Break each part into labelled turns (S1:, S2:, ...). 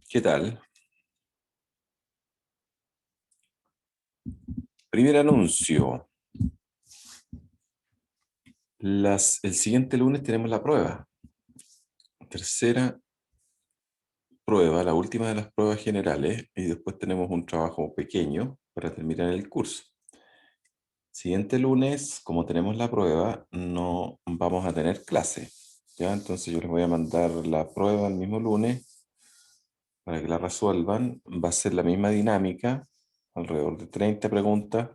S1: ¿Qué tal? Primer anuncio. El siguiente lunes tenemos la prueba. Tercera prueba, la última de las pruebas generales, y después tenemos un trabajo pequeño para terminar el curso. Siguiente lunes, como tenemos la prueba, no vamos a tener clase. ¿Ya? Entonces yo les voy a mandar la prueba el mismo lunes para que la resuelvan. Va a ser la misma dinámica, alrededor de 30 preguntas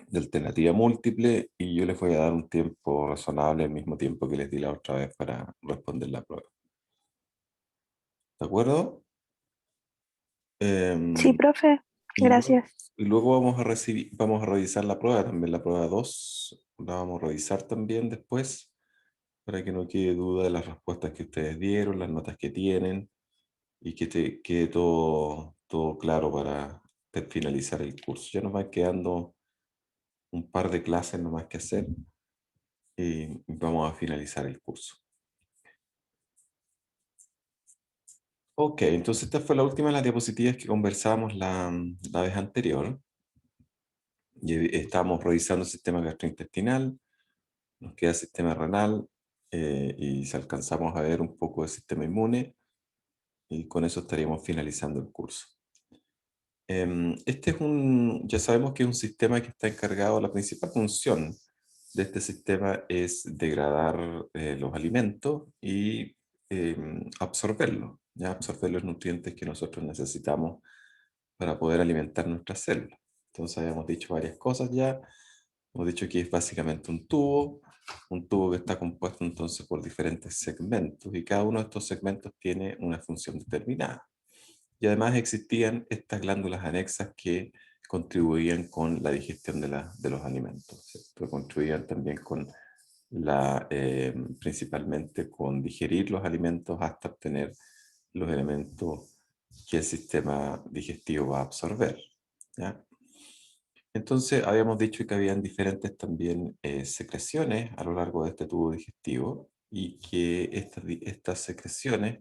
S1: de alternativa múltiple, y yo les voy a dar un tiempo razonable, al mismo tiempo que les di la otra vez para responder la prueba. ¿De acuerdo?
S2: Sí,
S1: Em,
S2: profe,
S1: y, luego,
S2: gracias.
S1: y luego vamos a revisar la prueba también, la prueba 2 la vamos a revisar también después, para que no quede duda de las respuestas que ustedes dieron, las notas que tienen, y que quede todo claro para finalizar el curso. Ya nos van quedando un par de clases nomás que hacer y vamos a finalizar el curso. Ok, entonces esta fue la última de las diapositivas que conversábamos la vez anterior. Y estábamos revisando el sistema gastrointestinal, nos queda el sistema renal, y si alcanzamos a ver un poco del sistema inmune, y con eso estaríamos finalizando el curso. Ya sabemos que es un sistema que está encargado, la principal función de este sistema es degradar los alimentos y absorberlos, ya absorber los nutrientes que nosotros necesitamos para poder alimentar nuestras células. Entonces habíamos dicho varias cosas ya. Hemos dicho que es básicamente un tubo que está compuesto entonces por diferentes segmentos, y cada uno de estos segmentos tiene una función determinada. Y además existían estas glándulas anexas que contribuían con la digestión de los alimentos, ¿cierto? Contribuían también principalmente con digerir los alimentos hasta obtener los elementos que el sistema digestivo va a absorber, ¿ya? Entonces, habíamos dicho que habían diferentes también secreciones a lo largo de este tubo digestivo, y que estas secreciones,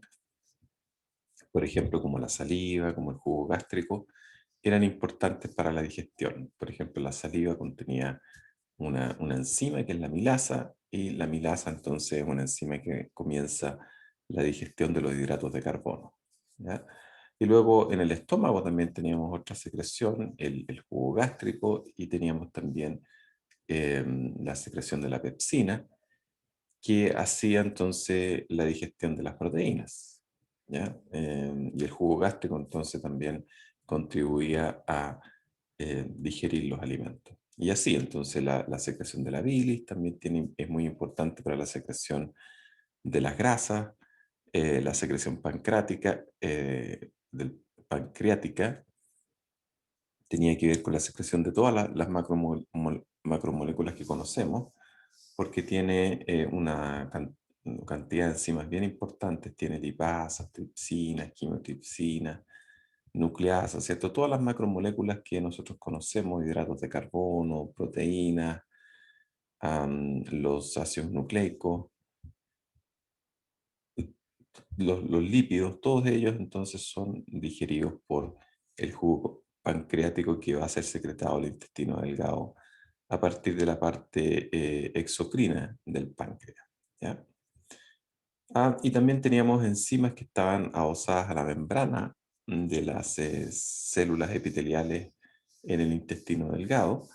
S1: por ejemplo, como la saliva, como el jugo gástrico, eran importantes para la digestión. Por ejemplo, la saliva contenía una enzima que es la milasa, y la milasa entonces es una enzima que comienza la digestión de los hidratos de carbono, ¿ya? Y luego en el estómago también teníamos otra secreción, el jugo gástrico, y teníamos también la secreción de la pepsina, que hacía entonces la digestión de las proteínas, ¿ya? Y el jugo gástrico entonces también contribuía a digerir los alimentos. Y así, entonces la secreción de la bilis también es muy importante para la secreción de las grasas, la secreción pancreática tenía que ver con la secreción de todas las macromoléculas que conocemos, porque tiene una cantidad de enzimas bien importantes, tiene lipasas, tripsinas, quimotripsinas, nucleasas, ¿cierto? Todas las macromoléculas que nosotros conocemos, hidratos de carbono, proteínas, los ácidos nucleicos, los lípidos, todos ellos entonces son digeridos por el jugo pancreático, que va a ser secretado al intestino delgado a partir de la parte exocrina del páncreas, ¿ya? Y también teníamos enzimas que estaban adosadas a la membrana de las células epiteliales en el intestino delgado,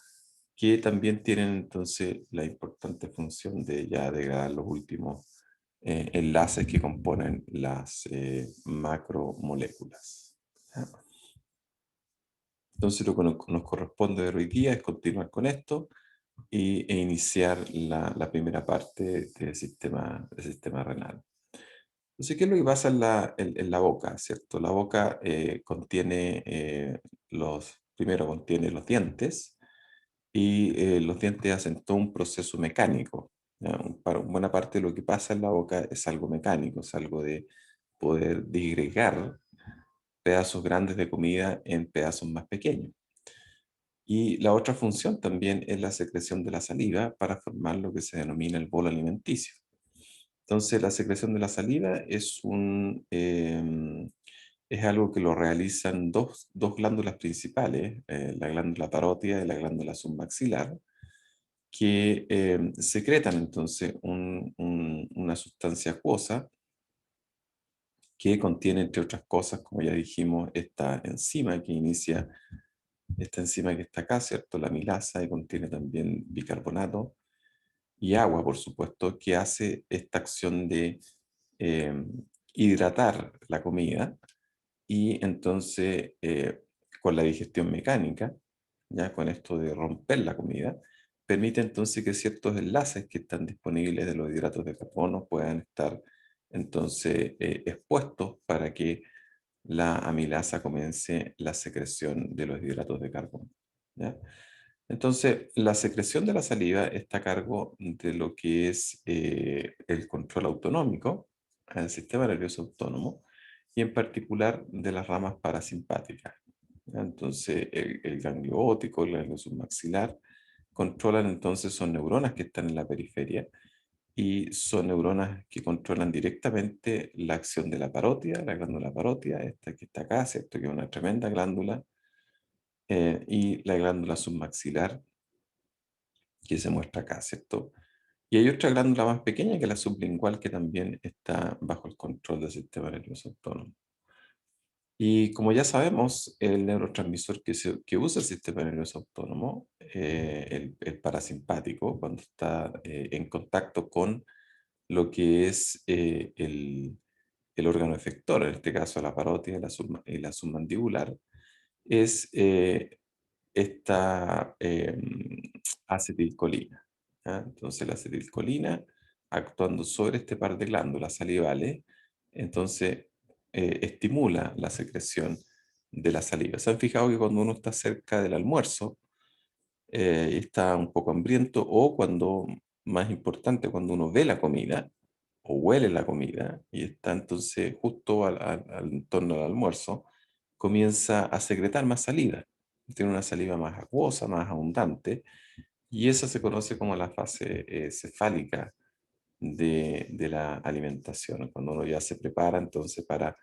S1: que también tienen entonces la importante función de ya degradar los últimos enlaces que componen las macromoléculas, ¿ya? Entonces lo que nos corresponde ver hoy día es continuar con esto e iniciar la primera parte del sistema renal. Entonces, ¿qué es lo que pasa en la boca, cierto? La boca contiene primero contiene los dientes, y los dientes hacen todo un proceso mecánico, ¿ya? Para buena parte de lo que pasa en la boca es algo mecánico, es algo de poder disgregar pedazos grandes de comida en pedazos más pequeños. Y la otra función también es la secreción de la saliva para formar lo que se denomina el bolo alimenticio. Entonces, la secreción de la saliva es algo que lo realizan dos glándulas principales, la glándula parótida y la glándula submaxilar, que secretan entonces una sustancia acuosa que contiene, entre otras cosas, como ya dijimos, esta enzima que está acá, ¿cierto? La amilasa, y contiene también bicarbonato y agua, por supuesto, que hace esta acción de eh, hidratar la comida y entonces con la digestión mecánica, ya con esto de romper la comida, permite entonces que ciertos enlaces que están disponibles de los hidratos de carbono puedan estar entonces expuestos para que la amilasa comience la secreción de los hidratos de carbono. ¿Ya? Entonces, la secreción de la saliva está a cargo de lo que es el control autonómico del sistema nervioso autónomo y en particular de las ramas parasimpáticas. ¿Ya? Entonces, el ganglio óptico, el ganglio submaxilar, controlan entonces, son neuronas que están en la periferia y son neuronas que controlan directamente la acción de la parótida, la glándula parótida, esta que está acá, ¿cierto? Que es una tremenda glándula, y la glándula submaxilar que se muestra acá, ¿cierto? Y hay otra glándula más pequeña que es la sublingual que también está bajo el control del sistema nervioso autónomo. Y como ya sabemos, el neurotransmisor que usa el sistema nervioso autónomo, el parasimpático, cuando está en contacto con lo que es el órgano efector, en este caso la parótida y la submandibular, es esta acetilcolina. ¿Ya? Entonces la acetilcolina, actuando sobre este par de glándulas salivales, entonces estimula la secreción de la saliva. ¿Se han fijado que cuando uno está cerca del almuerzo, está un poco hambriento, o cuando, más importante, cuando uno ve la comida o huele la comida y está entonces justo en torno al almuerzo, comienza a secretar más saliva? Tiene una saliva más acuosa, más abundante, y esa se conoce como la fase cefálica de la alimentación, cuando uno ya se prepara entonces para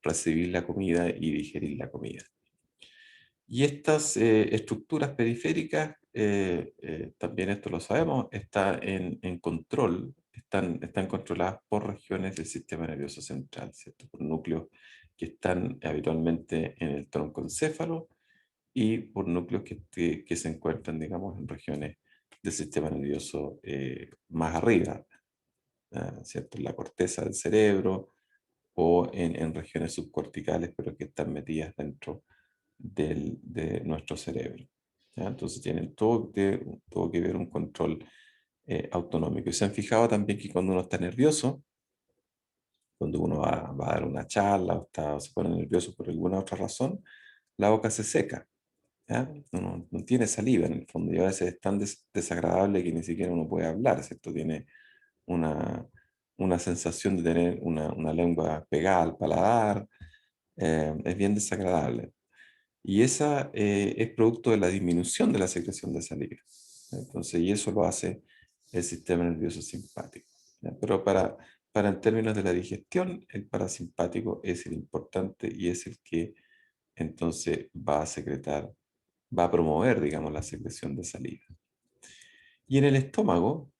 S1: recibir la comida y digerir la comida. Y estas estructuras periféricas, también esto lo sabemos, están controladas por regiones del sistema nervioso central, ¿cierto? Por núcleos que están habitualmente en el troncoencéfalo y por núcleos que se encuentran, digamos, en regiones del sistema nervioso más arriba, ¿cierto? En la corteza del cerebro o en regiones subcorticales, pero que están metidas dentro de nuestro cerebro. ¿Ya? Entonces tienen todo que ver un control autonómico. Y se han fijado también que cuando uno está nervioso, cuando uno va a dar una charla o se pone nervioso por alguna otra razón, la boca se seca. ¿Ya? Uno no tiene saliva en el fondo, y a veces es tan desagradable que ni siquiera uno puede hablar, ¿cierto? Tiene una, una sensación de tener una lengua pegada al paladar, es bien desagradable. Y esa es producto de la disminución de la secreción de saliva. Entonces, y eso lo hace el sistema nervioso simpático. ¿Ya? Pero para en términos de la digestión, el parasimpático es el importante y es el que entonces va a secretar, va a promover, digamos, la secreción de saliva. Y en el estómago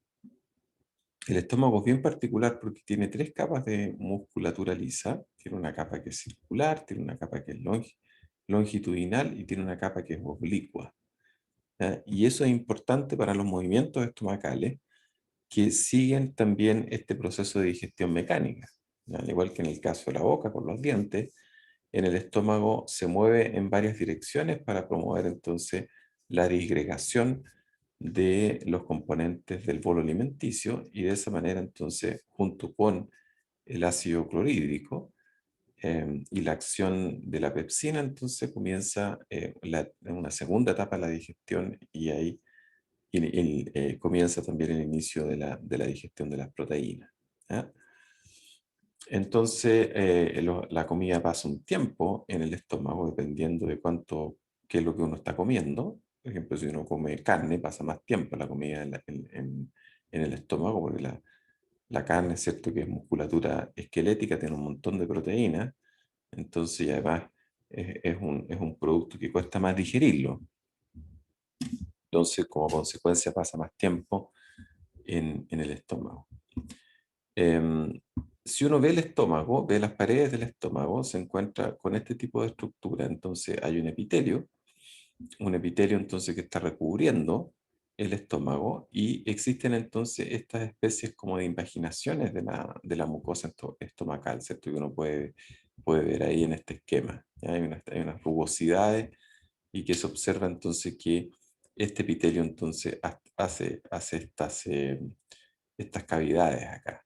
S1: es bien particular porque tiene tres capas de musculatura lisa. Tiene una capa que es circular, tiene una capa que es longitudinal y tiene una capa que es oblicua. ¿Ya? Y eso es importante para los movimientos estomacales que siguen también este proceso de digestión mecánica. ¿Ya? Al igual que en el caso de la boca con los dientes, en el estómago se mueve en varias direcciones para promover entonces la disgregación de los componentes del bolo alimenticio, y de esa manera entonces, junto con el ácido clorhídrico y la acción de la pepsina, entonces comienza una segunda etapa de la digestión, y ahí comienza también el inicio de la digestión de las proteínas. ¿Ya? Entonces, la comida pasa un tiempo en el estómago dependiendo de qué es lo que uno está comiendo. Por ejemplo, si uno come carne, pasa más tiempo la comida en el estómago porque La carne, ¿cierto? Que es musculatura esquelética, tiene un montón de proteínas, entonces y además es un producto que cuesta más digerirlo. Entonces, como consecuencia, pasa más tiempo en el estómago. Em, si uno ve el estómago, ve las paredes del estómago, se encuentra con este tipo de estructura. Entonces hay un epitelio entonces que está recubriendo el estómago y existen entonces estas especies como de invaginaciones de la mucosa estomacal, ¿cierto? Que uno puede ver ahí en este esquema. ¿Ya? Hay unas rugosidades y que se observa entonces que este epitelio entonces hace estas cavidades acá.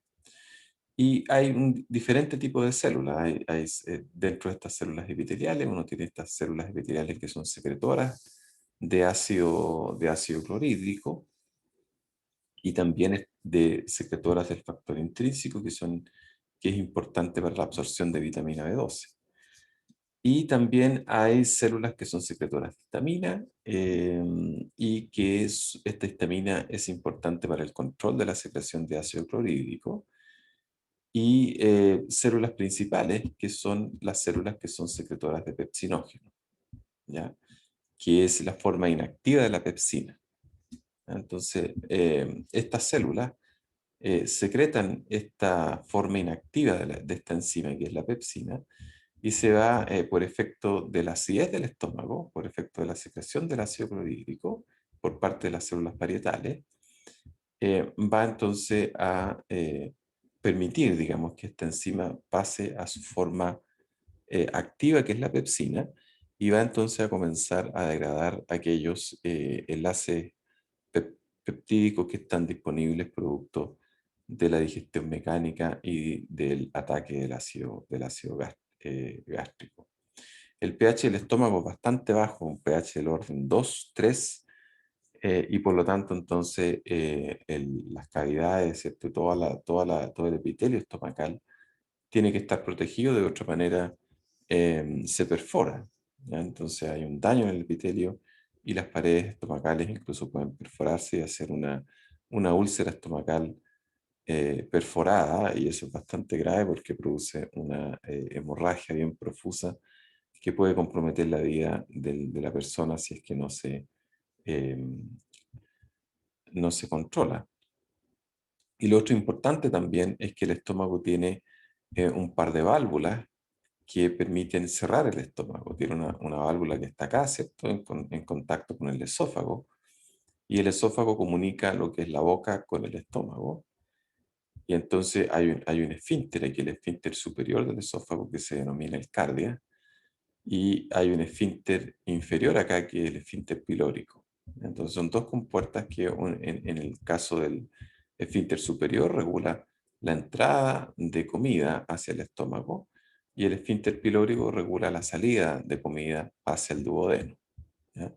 S1: Y hay un diferente tipo de células. Dentro de estas células epiteliales, uno tiene estas células epiteliales que son secretoras de ácido clorhídrico y también de secretoras del factor intrínseco que es importante para la absorción de vitamina B12. Y también hay células que son secretoras de histamina y esta histamina es importante para el control de la secreción de ácido clorhídrico y células principales, que son las células que son secretoras de pepsinógeno, ¿ya? Que es la forma inactiva de la pepsina. Entonces, estas células secretan esta forma inactiva de esta enzima, que es la pepsina, y se va por efecto de la acidez del estómago, por efecto de la secreción del ácido clorhídrico, por parte de las células parietales, va entonces a permitir, digamos, que esta enzima pase a su forma activa, que es la pepsina, y va entonces a comenzar a degradar aquellos enlaces peptídicos que están disponibles producto de la digestión mecánica y del ataque del ácido gástrico. El pH del estómago es bastante bajo, un pH del orden 2, 3, y por lo tanto, entonces, las cavidades, ¿cierto? Todo el epitelio estomacal tiene que estar protegido, de otra manera se perfora. ¿Ya? Entonces hay un daño en el epitelio y las paredes estomacales incluso pueden perforarse y hacer una úlcera estomacal perforada, y eso es bastante grave porque produce una hemorragia bien profusa que puede comprometer la vida de la persona si es que eh, no se controla. Y lo otro importante también es que el estómago tiene un par de válvulas que permiten cerrar el estómago. Tiene una válvula que está acá, ¿cierto? En contacto con el esófago. Y el esófago comunica lo que es la boca con el estómago. Y entonces hay un esfínter, aquí el esfínter superior del esófago que se denomina el cardia. Y hay un esfínter inferior acá que es el esfínter pilórico. Entonces son dos compuertas que en el caso del esfínter superior regula la entrada de comida hacia el estómago y el esfínter pilórico regula la salida de comida hacia el duodeno. ¿Ya?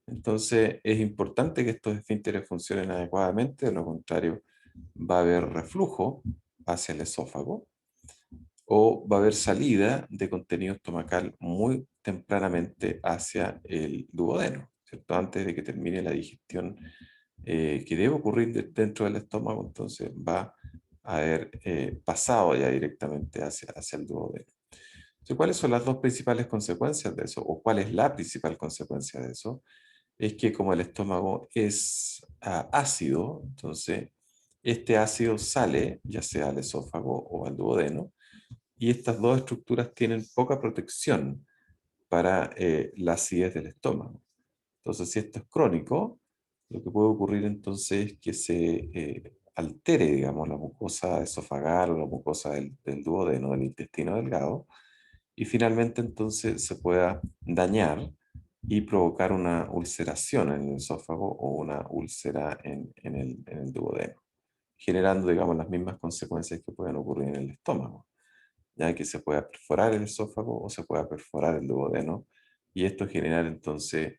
S1: Entonces es importante que estos esfínteres funcionen adecuadamente, de lo contrario va a haber reflujo hacia el esófago o va a haber salida de contenido estomacal muy tempranamente hacia el duodeno, ¿cierto? Antes de que termine la digestión que debe ocurrir dentro del estómago, entonces va a haber pasado ya directamente hacia el duodeno. Entonces, ¿cuáles son las dos principales consecuencias de eso? ¿O cuál es la principal consecuencia de eso? Es que como el estómago es ácido, entonces este ácido sale ya sea al esófago o al duodeno, y estas dos estructuras tienen poca protección para la acidez del estómago. Entonces, si esto es crónico, lo que puede ocurrir entonces es que se altere, digamos, la mucosa esofagal o la mucosa del duodeno, del intestino delgado, y finalmente entonces se pueda dañar y provocar una ulceración en el esófago o una úlcera en el duodeno, generando, digamos, las mismas consecuencias que pueden ocurrir en el estómago, ya que se pueda perforar el esófago o se pueda perforar el duodeno, y esto generar entonces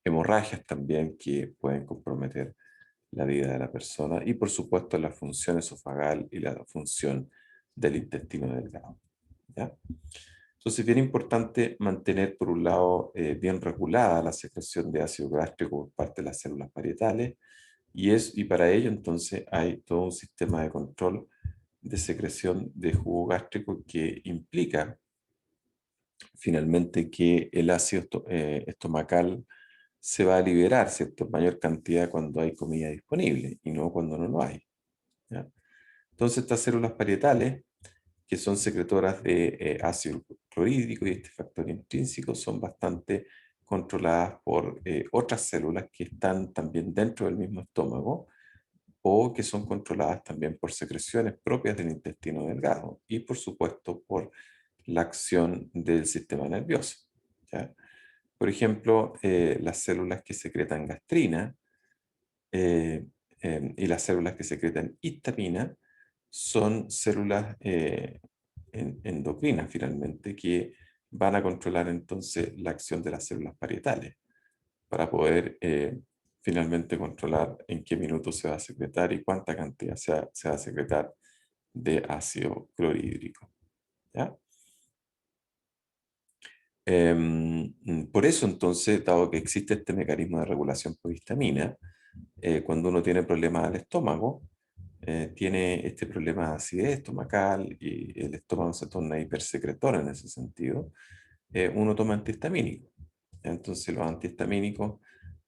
S1: hemorragias también que pueden comprometer la vida de la persona y por supuesto la función esofagal y la función del intestino delgado. ¿Ya? Entonces, bien importante mantener, por un lado, bien regulada la secreción de ácido gástrico por parte de las células parietales, Y para ello entonces hay todo un sistema de control de secreción de jugo gástrico que implica finalmente que el ácido estomacal se va a liberar, ¿cierto? En mayor cantidad cuando hay comida disponible y no cuando no lo hay. ¿Ya? Entonces estas células parietales, que son secretoras de ácido clorhídrico y este factor intrínseco, son bastante controladas por otras células que están también dentro del mismo estómago o que son controladas también por secreciones propias del intestino delgado y por supuesto por la acción del sistema nervioso. ¿Ya? Por ejemplo, las células que secretan gastrina eh, y las células que secretan histamina son células endocrinas finalmente que van a controlar entonces la acción de las células parietales para poder finalmente controlar en qué minuto se va a secretar y cuánta cantidad se va a secretar de ácido clorhídrico. ¿Ya? Por eso entonces, dado que existe este mecanismo de regulación por histamina, cuando uno tiene problemas al estómago, tiene este problema de acidez estomacal y el estómago se torna hipersecretor en ese sentido, uno toma antihistamínicos. Entonces los antihistamínicos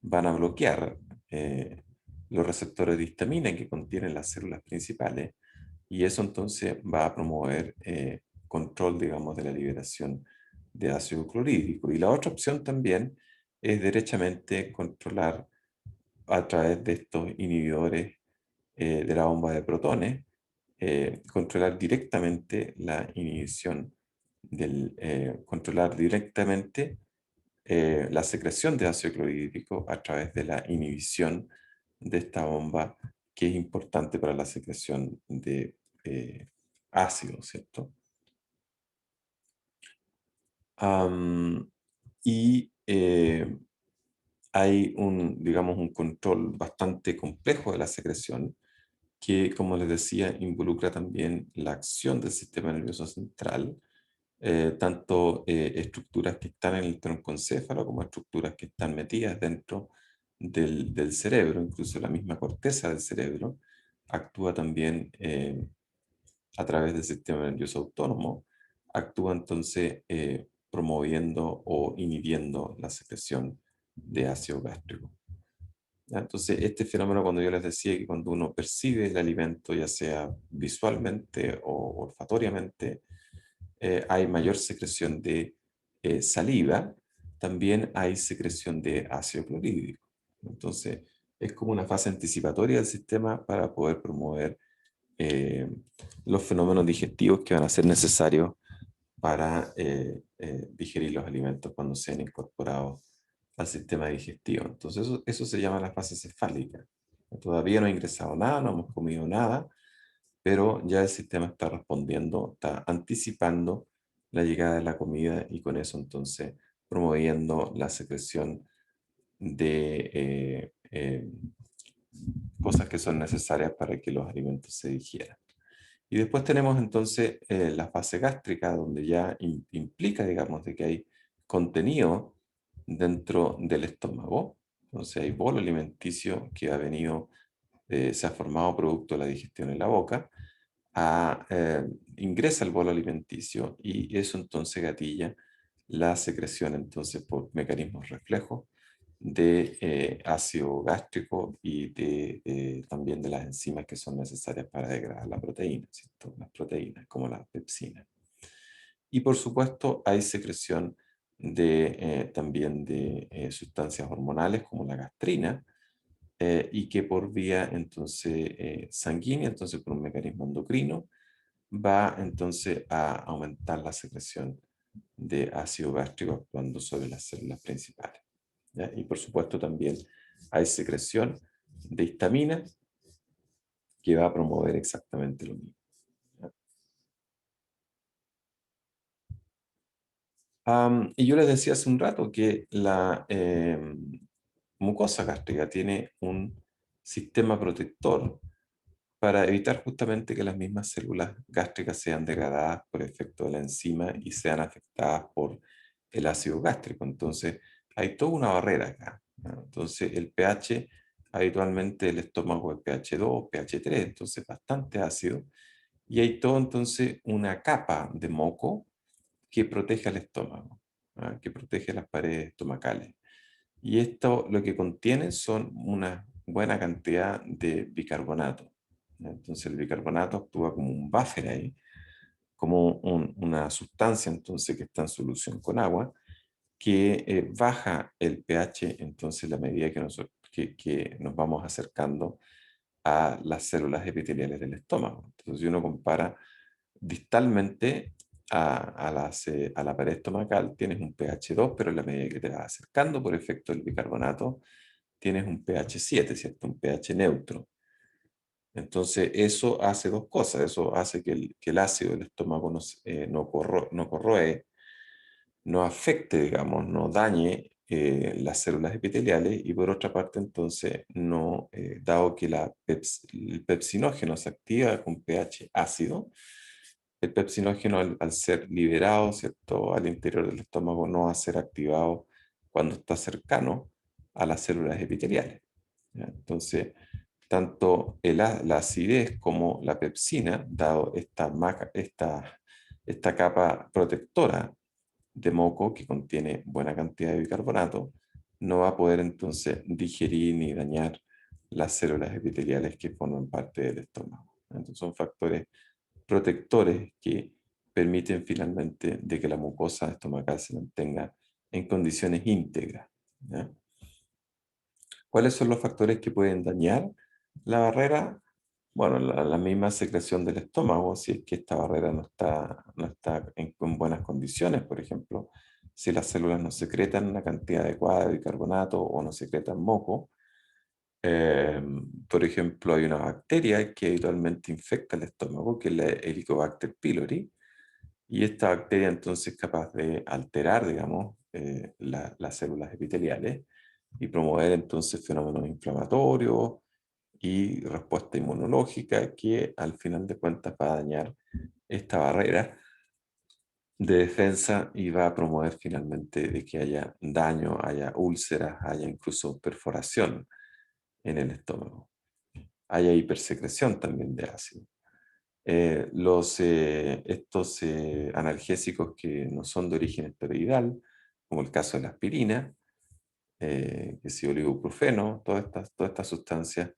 S1: van a bloquear eh, los receptores de histamina que contienen las células principales y eso entonces va a promover control, digamos, de la liberación de ácido clorhídrico. Y la otra opción también es derechamente controlar a través de estos inhibidores de la bomba de protones, controlar directamente la inhibición controlar directamente la secreción de ácido clorhídrico a través de la inhibición de esta bomba que es importante para la secreción de ácido, ¿cierto? Am, y hay digamos, un control bastante complejo de la secreción que, como les decía, involucra también la acción del sistema nervioso central, tanto estructuras que están en el troncoencéfalo como estructuras que están metidas dentro del cerebro, incluso la misma corteza del cerebro, actúa también a través del sistema nervioso autónomo, actúa entonces promoviendo o inhibiendo la secreción de ácido gástrico. ¿Ya? Entonces, este fenómeno, cuando yo les decía que cuando uno percibe el alimento, ya sea visualmente o olfatoriamente, hay mayor secreción de saliva, también hay secreción de ácido clorhídrico. Entonces, es como una fase anticipatoria del sistema para poder promover eh, los fenómenos digestivos que van a ser necesarios para digerir los alimentos cuando sean incorporados al sistema digestivo. Entonces, eso se llama la fase cefálica. Todavía no ha ingresado nada, no hemos comido nada, pero ya el sistema está respondiendo, está anticipando la llegada de la comida y con eso entonces promoviendo la secreción de cosas que son necesarias para que los alimentos se digieran. Y después tenemos entonces la fase gástrica, donde ya implica, digamos, de que hay contenido dentro del estómago. Entonces hay bolo alimenticio que ha venido, se ha formado producto de la digestión en la boca, ingresa al bolo alimenticio y eso entonces gatilla la secreción entonces por mecanismos reflejos de ácido gástrico y también de las enzimas que son necesarias para degradar la proteína, ¿cierto? Las proteínas como la pepsina. Y por supuesto hay secreción también de sustancias hormonales como la gastrina, y que por vía entonces sanguínea, entonces por un mecanismo endocrino, va entonces a aumentar la secreción de ácido gástrico actuando sobre las células principales. ¿Ya? Y por supuesto también hay secreción de histamina que va a promover exactamente lo mismo. ¿Ya? Y yo les decía hace un rato que la mucosa gástrica tiene un sistema protector para evitar justamente que las mismas células gástricas sean degradadas por efecto de la enzima y sean afectadas por el ácido gástrico. Entonces, hay toda una barrera acá, ¿no? Entonces, el pH habitualmente el estómago es pH 2, pH 3, entonces bastante ácido, y hay todo entonces una capa de moco que protege al estómago, ¿ah? Que protege las paredes estomacales. Y esto lo que contiene son una buena cantidad de bicarbonato. ¿Ya? Entonces el bicarbonato actúa como un buffer ahí, como una sustancia entonces que está en solución con agua, que baja el pH entonces a medida que nos vamos acercando a las células epiteliales del estómago. Entonces, si uno compara distalmente a la pared estomacal, tienes un pH 2, pero a la medida que te vas acercando por efecto del bicarbonato, tienes un pH 7, ¿cierto? Un pH neutro. Entonces, eso hace dos cosas. Eso hace que el ácido del estómago no corroe, no afecte, digamos, no dañe las células epiteliales y por otra parte, entonces, no, dado que el pepsinógeno se activa con pH ácido, el pepsinógeno al ser liberado, ¿cierto?, al interior del estómago no va a ser activado cuando está cercano a las células epiteliales. ¿Ya? Entonces, tanto la acidez como la pepsina, dado esta capa protectora de moco que contiene buena cantidad de bicarbonato, no va a poder entonces digerir ni dañar las células epiteliales que forman parte del estómago. Entonces son factores protectores que permiten finalmente de que la mucosa estomacal se mantenga en condiciones íntegras. ¿Ya? ¿Cuáles son los factores que pueden dañar la barrera? Bueno, la misma secreción del estómago, si es que esta barrera no está en buenas condiciones, por ejemplo, si las células no secretan una cantidad adecuada de bicarbonato o no secretan moco. Eh, por ejemplo, hay una bacteria que habitualmente infecta el estómago, que es la Helicobacter pylori, y esta bacteria entonces es capaz de alterar, digamos, las células epiteliales y promover entonces fenómenos inflamatorios y respuesta inmunológica que al final de cuentas va a dañar esta barrera de defensa y va a promover finalmente de que haya daño, haya úlceras, haya incluso perforación en el estómago. Haya hipersecreción también de ácido. Estos analgésicos que no son de origen esteroidal, como el caso de la aspirina, que es el ibuprofeno, todas estas sustancias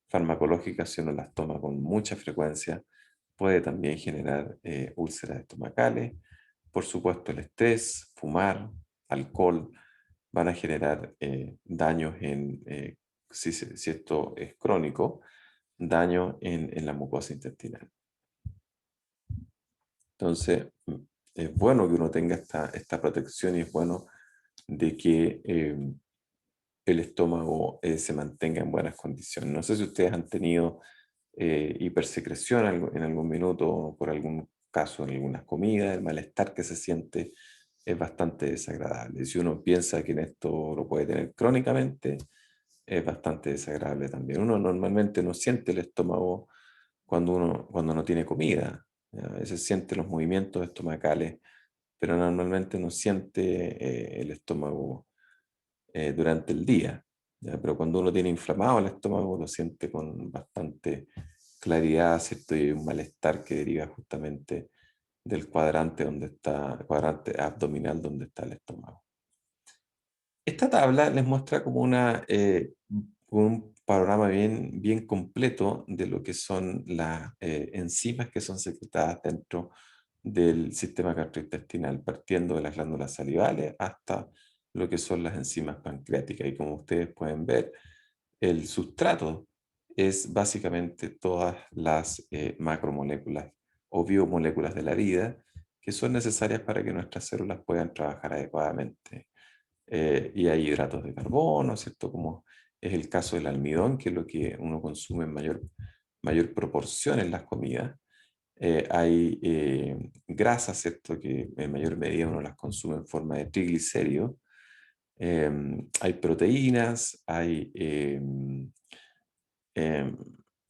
S1: farmacológicas, si uno las toma con mucha frecuencia, puede también generar úlceras estomacales. Por supuesto, el estrés, fumar, alcohol, van a generar daños si esto es crónico, daño en la mucosa intestinal. Entonces, es bueno que uno tenga esta protección y es bueno de que el estómago se mantenga en buenas condiciones. No sé si ustedes han tenido hipersecreción en algún minuto, por algún caso en algunas comidas, el malestar que se siente es bastante desagradable. Si uno piensa que en esto lo puede tener crónicamente, es bastante desagradable también. Uno normalmente no siente el estómago cuando no tiene comida. ¿Ya? A veces siente los movimientos estomacales, pero normalmente no siente el estómago durante el día. ¿Ya? Pero cuando uno tiene inflamado el estómago, lo siente con bastante claridad, ¿cierto? Y un malestar que deriva justamente del cuadrante abdominal donde está el estómago. Esta tabla les muestra como un panorama bien completo de lo que son las enzimas que son secretadas dentro del sistema gastrointestinal, partiendo de las glándulas salivales hasta lo que son las enzimas pancreáticas. Y como ustedes pueden ver, el sustrato es básicamente todas las macromoléculas o biomoléculas de la vida que son necesarias para que nuestras células puedan trabajar adecuadamente. Y hay hidratos de carbono, ¿cierto? Como es el caso del almidón, que es lo que uno consume en mayor proporción en las comidas. Hay grasas, ¿cierto? Que en mayor medida uno las consume en forma de triglicéridos. Hay proteínas, em,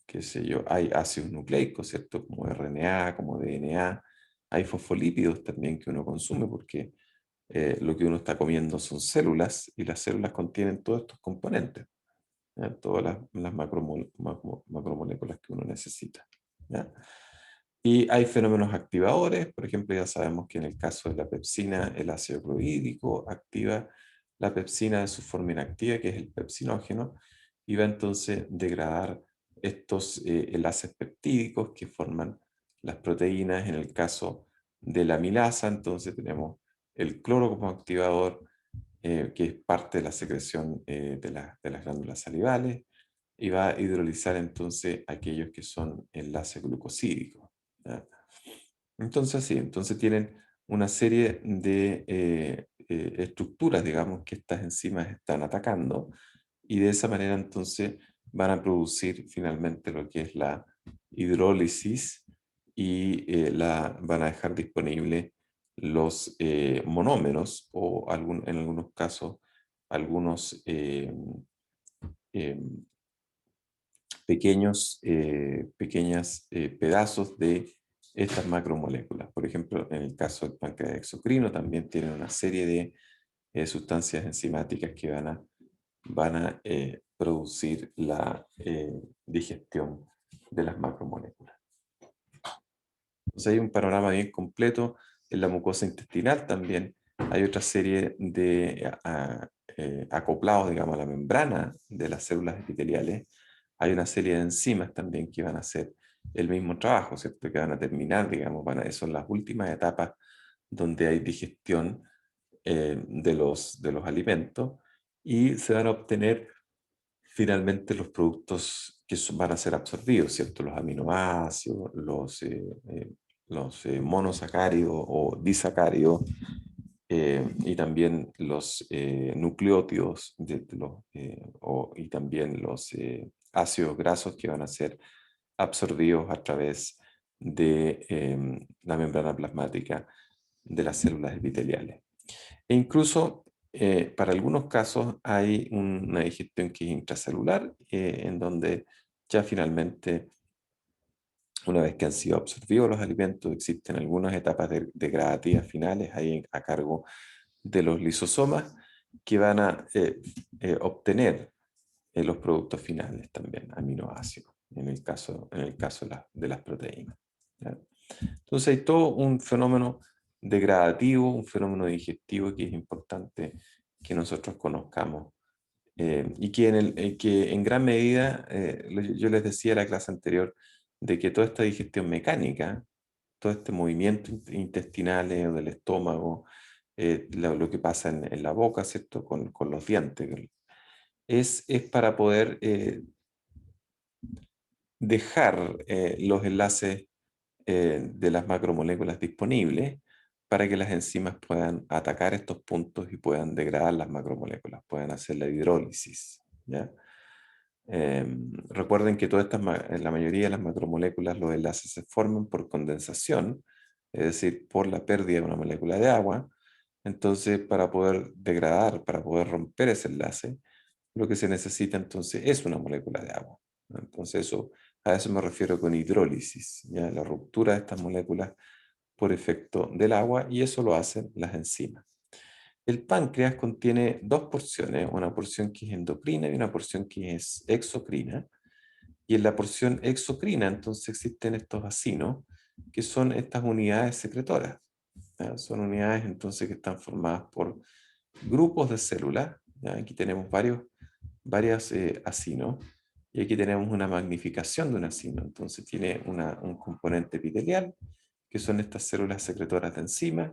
S1: qué sé yo, hay ácidos nucleicos, ¿cierto? Como RNA, como DNA. Hay fosfolípidos también que uno consume porque lo que uno está comiendo son células y las células contienen todos estos componentes. ¿ya? Todas las macromoléculas que uno necesita, ¿ya? Y hay fenómenos activadores, por ejemplo, ya sabemos que en el caso de la pepsina, el ácido clorhídrico activa la pepsina de su forma inactiva, que es el pepsinógeno, y va entonces a degradar estos enlaces peptídicos que forman las proteínas. En el caso de la amilasa, entonces tenemos el cloro como activador, que es parte de la secreción de las glándulas salivales, y va a hidrolizar entonces aquellos que son enlaces glucosídicos, ¿ya? Entonces, sí, entonces tienen una serie de estructuras, digamos, que estas enzimas están atacando, y de esa manera entonces van a producir finalmente lo que es la hidrólisis, y van a dejar disponible los monómeros, o en algunos casos algunos em, pequeños pedazos de estas macromoléculas. Por ejemplo, en el caso del páncreas exocrino también tienen una serie de sustancias enzimáticas que van a producir la digestión de las macromoléculas. Entonces hay un panorama bien completo. En la mucosa intestinal también hay otra serie de acoplados, digamos, a la membrana de las células epiteliales. Hay una serie de enzimas también que van a hacer el mismo trabajo, ¿cierto? Que van a terminar, digamos, son las últimas etapas donde hay digestión de los alimentos, y se van a obtener finalmente los productos que van a ser absorbidos, ¿cierto? Los aminoácidos, los monosacáridos o disacáridos, y también los nucleótidos y también los ácidos grasos que van a ser absorbidos a través de la membrana plasmática de las células epiteliales. E incluso para algunos casos hay una digestión que es intracelular, en donde ya finalmente, una vez que han sido absorbidos los alimentos, existen algunas etapas degradativas finales ahí a cargo de los lisosomas, que van a obtener los productos finales también, aminoácidos, en el caso de las proteínas, ¿ya? Entonces hay todo un fenómeno degradativo, un fenómeno digestivo que es importante que nosotros conozcamos, y que en gran medida, yo les decía en la clase anterior, de que toda esta digestión mecánica, todo este movimiento intestinal o del estómago, lo que pasa en la boca, ¿cierto? Con los dientes, es para poder dejar los enlaces de las macromoléculas disponibles, para que las enzimas puedan atacar estos puntos y puedan degradar las macromoléculas, puedan hacer la hidrólisis, ¿ya? Recuerden que en la mayoría de las macromoléculas los enlaces se forman por condensación, es decir, por la pérdida de una molécula de agua. Entonces, para poder degradar, para poder romper ese enlace, lo que se necesita entonces es una molécula de agua, ¿no? Entonces, a eso me refiero con hidrólisis, ¿ya? La ruptura de estas moléculas por efecto del agua, y eso lo hacen las enzimas. El páncreas contiene dos porciones, una porción que es endocrina y una porción que es exocrina. Y en la porción exocrina entonces existen estos acinos, que son estas unidades secretoras, ¿ya? Son unidades entonces que están formadas por grupos de células, ¿ya? Aquí tenemos varios acinos, y aquí tenemos una magnificación de un acino. Entonces tiene un componente epitelial, que son estas células secretoras de enzimas,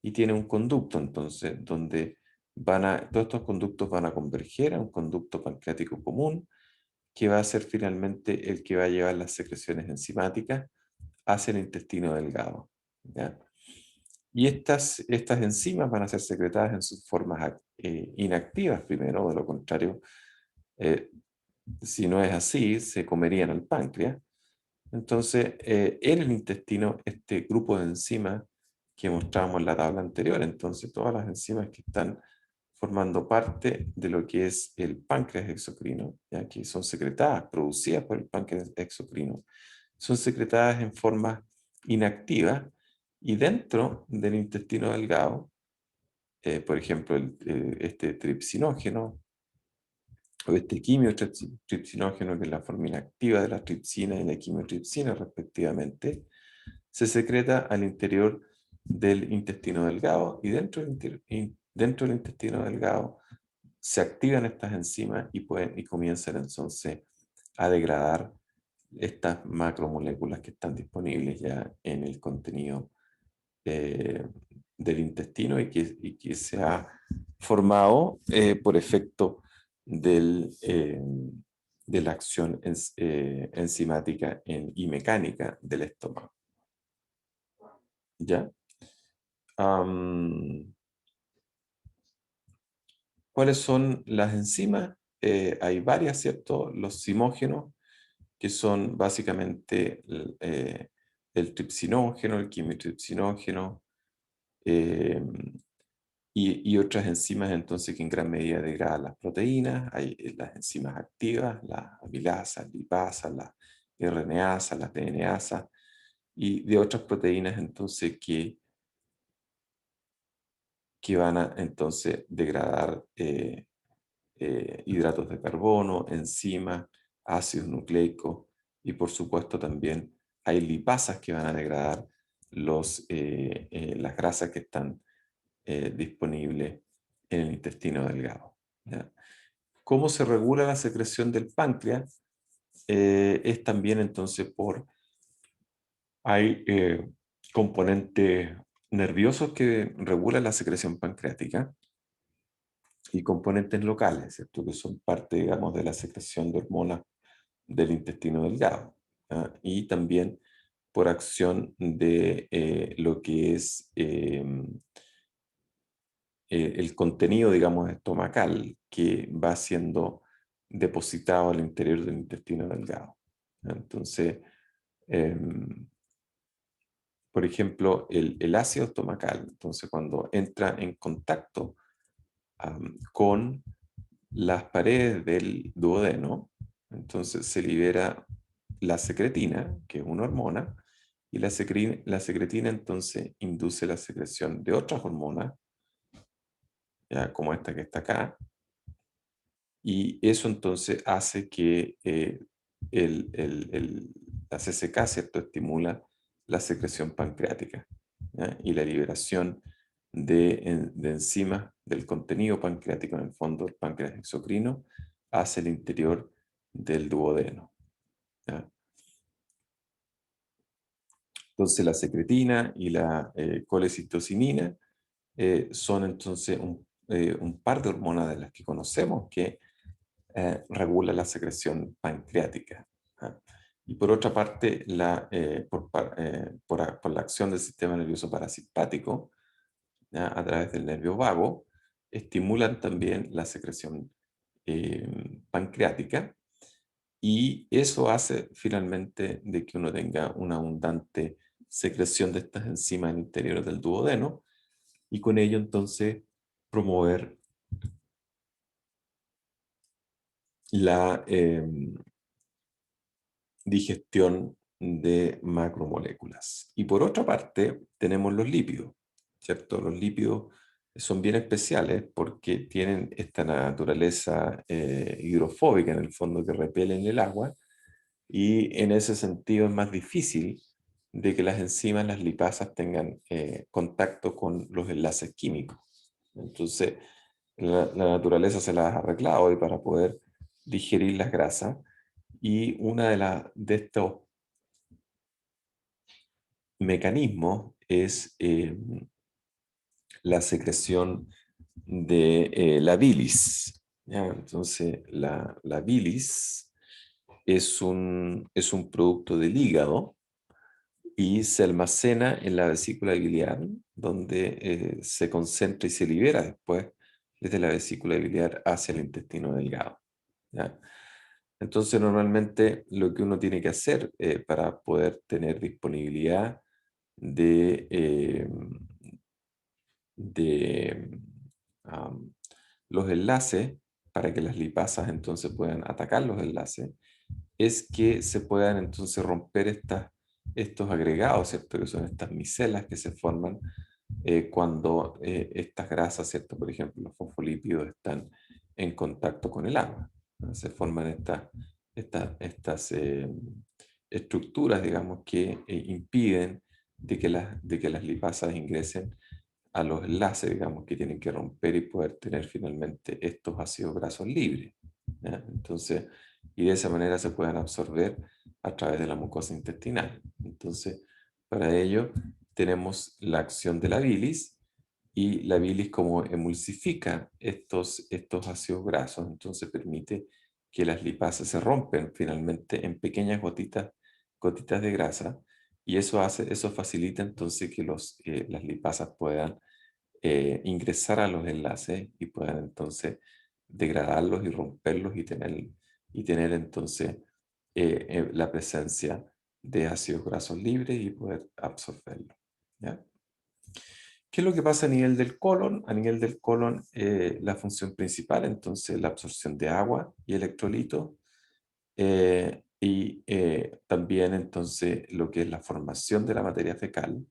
S1: y tiene un conducto, entonces, donde todos estos conductos van a converger a un conducto pancreático común, que va a ser finalmente el que va a llevar las secreciones enzimáticas hacia el intestino delgado, ¿ya? Y estas enzimas van a ser secretadas en sus formas inactivas primero. De lo contrario, eh, si no es así, se comerían al páncreas. Entonces, en el intestino, este grupo de enzimas que mostramos en la tabla anterior, entonces todas las enzimas que están formando parte de lo que es el páncreas exocrino, ya que son secretadas, producidas por el páncreas exocrino, son secretadas en forma inactiva, y dentro del intestino delgado, por ejemplo, este tripsinógeno, o este quimiotripsinógeno, que es la formina activa de la tripsina y la quimiotripsina respectivamente, se secreta al interior del intestino delgado y dentro del intestino delgado se activan estas enzimas y comienzan entonces a degradar estas macromoléculas que están disponibles ya en el contenido eh, del intestino y que se ha formado por efecto de la acción enzimática y mecánica del estómago. ¿Ya? Am, ¿Cuáles son las enzimas? Hay varias, ¿cierto? Los zimógenos, que son básicamente el tripsinógeno, el quimiotripsinógeno, eh, y otras enzimas entonces que en gran medida degradan las proteínas. Hay las enzimas activas, las amilasas, lipasas, las RNasas, las DNasas, y de otras proteínas entonces que van a entonces degradar hidratos de carbono, enzimas, ácidos nucleicos, y por supuesto también hay lipasas que van a degradar las grasas que están disponibles en el intestino delgado. ¿Ya? ¿Cómo se regula la secreción del páncreas? Es también entonces hay componentes nerviosos que regulan la secreción pancreática y componentes locales, ¿cierto? Que son parte, digamos, de la secreción de hormonas del intestino delgado. ¿Ya? Y también por acción de lo que es el contenido, digamos, estomacal que va siendo depositado al interior del intestino delgado. ¿Ya? Entonces, em, por ejemplo, el ácido estomacal, entonces cuando entra en contacto con las paredes del duodeno, entonces se libera la secretina, que es una hormona, y la secretina entonces induce la secreción de otras hormonas, ya, como esta que está acá, y eso entonces hace que la CCK, ¿cierto?, estimula la secreción pancreática, ¿ya? Y la liberación de enzimas del contenido pancreático en el fondo del páncreas exocrino hacia el interior del duodeno. ¿Ya? Entonces la secretina y la colecistocinina son entonces un par de hormonas de las que conocemos que regula la secreción pancreática. ¿Ah? Y por otra parte, por la acción del sistema nervioso parasimpático, ¿ya? A través del nervio vago, estimulan también la secreción pancreática, y eso hace finalmente de que uno tenga una abundante secreción de estas enzimas en el interior del duodeno, y con ello entonces promover la digestión de macromoléculas. Y por otra parte, tenemos los lípidos, ¿cierto? Los lípidos son bien especiales porque tienen esta naturaleza hidrofóbica en el fondo, que repelen el agua, y en ese sentido es más difícil de que las enzimas, las lipasas, tengan contacto con los enlaces químicos. Entonces, la naturaleza se las ha arreglado y para poder digerir las grasas, y una de estos mecanismos es la secreción de la bilis. ¿Ya? Entonces, la bilis es un producto del hígado y se almacena en la vesícula biliar, donde se concentra y se libera después desde la vesícula biliar hacia el intestino delgado. ¿Ya? Entonces, normalmente lo que uno tiene que hacer para poder tener disponibilidad de, de am, los enlaces, para que las lipasas entonces puedan atacar los enlaces, es que se puedan entonces romper estos agregados, ¿cierto? Que son estas micelas que se forman cuando estas grasas, ¿cierto? Por ejemplo, los fosfolípidos están en contacto con el agua. ¿no? Se forman estas estructuras, digamos, que impiden de que las lipasas ingresen a los enlaces, digamos, que tienen que romper y poder tener finalmente estos ácidos grasos libres, ¿ya? Entonces, y de esa manera se puedan absorber a través de la mucosa intestinal. Entonces, para ello tenemos la acción de la bilis, y la bilis como emulsifica estos ácidos grasos, entonces permite que las lipasas se rompen finalmente en pequeñas gotitas de grasa, y eso facilita entonces que las lipasas puedan ingresar a los enlaces y puedan entonces degradarlos y romperlos y tener entonces la presencia de ácidos grasos libres y poder absorberlos, ¿ya? ¿Qué es lo que pasa a nivel del colon? A nivel del colon, la función principal, entonces, la absorción de agua y electrolitos, y también, entonces, lo que es la formación de la materia fecal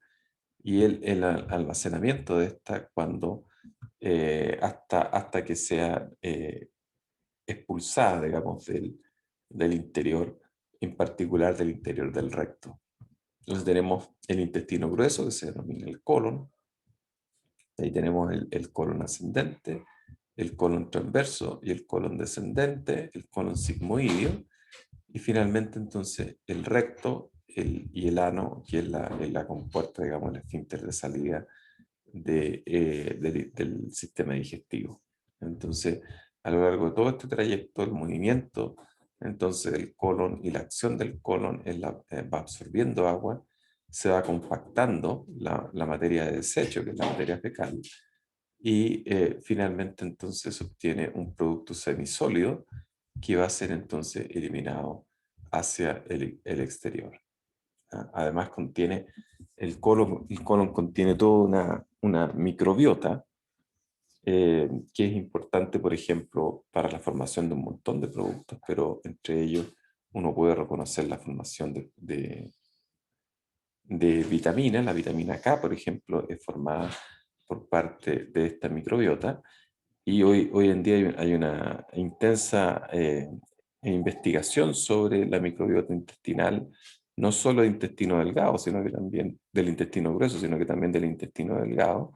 S1: y el almacenamiento de esta hasta que sea expulsada, digamos, del interior, en particular del interior del recto. Entonces tenemos el intestino grueso, que se denomina el colon. Ahí tenemos el colon ascendente, el colon transverso y el colon descendente, el colon sigmoideo, y finalmente entonces el recto y el ano, que es la compuerta, digamos, el esfínter de salida del sistema digestivo. Entonces, a lo largo de todo este trayecto, el movimiento, entonces el colon y la acción del colon va absorbiendo agua, se va compactando la materia de desecho, que es la materia fecal, y finalmente entonces se obtiene un producto semisólido que va a ser entonces eliminado hacia el exterior. ¿Ah? Además el colon contiene toda una microbiota que es importante, por ejemplo, para la formación de un montón de productos, pero entre ellos uno puede reconocer la formación de vitaminas. La vitamina K, por ejemplo, es formada por parte de esta microbiota, y hoy en día hay una intensa investigación sobre la microbiota intestinal, no solo del intestino delgado, sino que también del intestino grueso, sino que también del intestino delgado,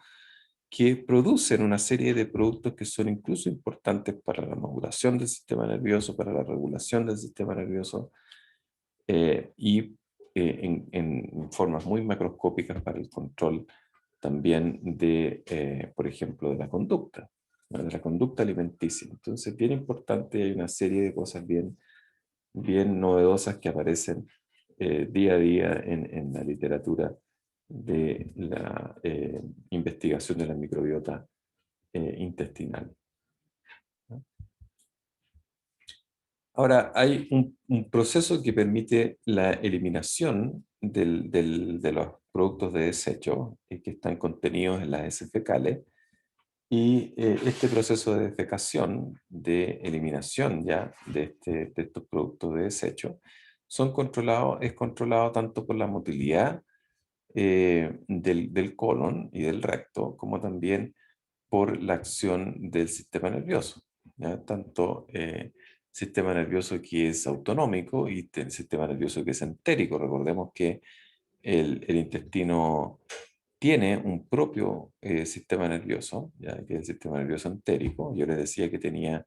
S1: que producen una serie de productos que son incluso importantes para la modulación del sistema nervioso, para la regulación del sistema nervioso, y en formas muy macroscópicas para el control también por ejemplo, de la conducta, ¿no? De la conducta alimenticia. Entonces, bien importante, hay una serie de cosas bien novedosas que aparecen día a día en la literatura de la investigación de la microbiota intestinal, ¿no? Ahora, hay un proceso que permite la eliminación de los productos de desecho que están contenidos en las heces fecales, y este proceso de defecación, de eliminación ya de estos productos de desecho, es controlado tanto por la motilidad del colon y del recto, como también por la acción del sistema nervioso, ¿ya? Tanto sistema nervioso que es autonómico y el sistema nervioso que es entérico. Recordemos que el intestino tiene un propio sistema nervioso, ¿ya? Que es el sistema nervioso entérico. Yo les decía que tenía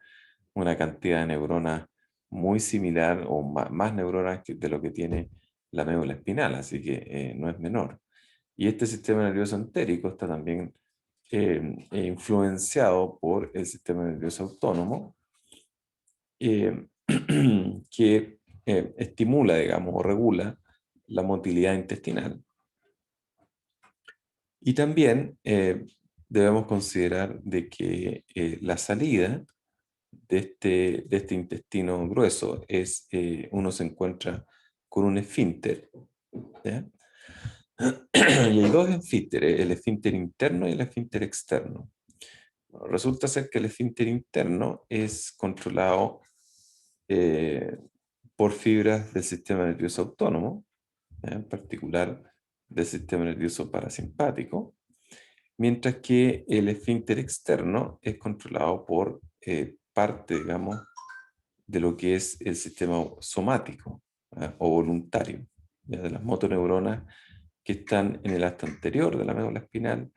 S1: una cantidad de neuronas muy similar o más neuronas de lo que tiene la médula espinal, así que no es menor. Y este sistema nervioso entérico está también influenciado por el sistema nervioso autónomo, eh, que estimula, digamos, o regula la motilidad intestinal. Y también debemos considerar de que la salida de este intestino grueso uno se encuentra con un esfínter, ¿ya? Y hay dos esfínteres, el esfínter interno y el esfínter externo. Bueno, resulta ser que el esfínter interno es controlado eh, por fibras del sistema nervioso autónomo, ¿ya? En particular del sistema nervioso parasimpático, mientras que el esfínter externo es controlado por parte, digamos, de lo que es el sistema somático, o voluntario, ¿ya? De las motoneuronas que están en el asta anterior de la médula espinal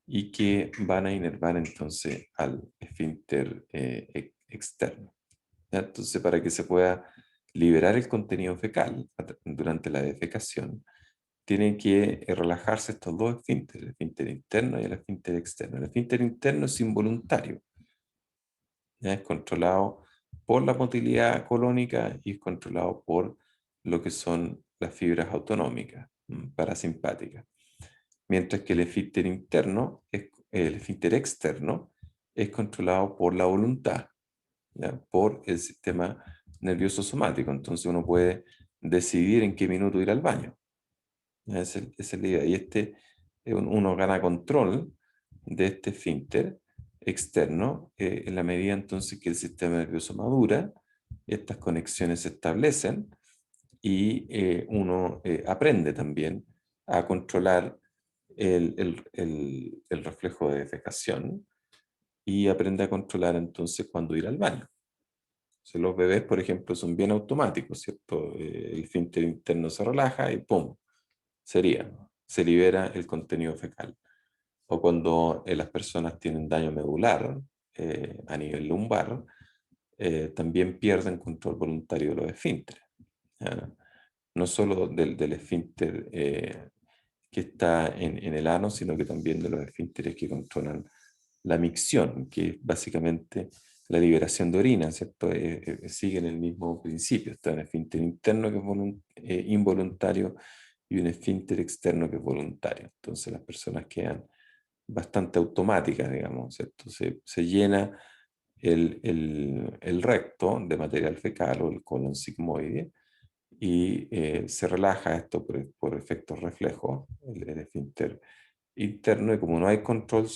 S1: y que van a inervar entonces al esfínter externo, ¿ya? Entonces, para que se pueda liberar el contenido fecal durante la defecación, tienen que relajarse estos dos esfínteres, el esfínter interno y el esfínter externo. El esfínter interno es involuntario, ¿ya? Es controlado por la motilidad colónica y es controlado por lo que son las fibras autonómicas, parasimpáticas. Mientras que el esfínter externo es controlado por la voluntad, ¿ya? Por el sistema nervioso somático. Entonces uno puede decidir en qué minuto ir al baño. Esa es la idea. Y uno gana control de este esfínter externo en la medida entonces que el sistema nervioso madura, estas conexiones se establecen y uno aprende también a controlar el reflejo de defecación y aprende a controlar entonces cuándo ir al baño. Si los bebés, por ejemplo, son bien automáticos, ¿cierto? El esfínter interno se relaja y ¡pum! Se libera el contenido fecal. O cuando las personas tienen daño medular a nivel lumbar, también pierden control voluntario de los esfínteres, ¿ya? No solo del esfínter que está en el ano, sino que también de los esfínteres que controlan la micción, que es básicamente la liberación de orina, ¿cierto? Siguen el mismo principio. Está un esfínter interno que es involuntario y un esfínter externo que es voluntario. Entonces las personas quedan bastante automáticas, digamos, ¿cierto? Se llena el recto de material fecal o el colon sigmoide y se relaja esto por efectos reflejos, el esfínter interno, y como no hay control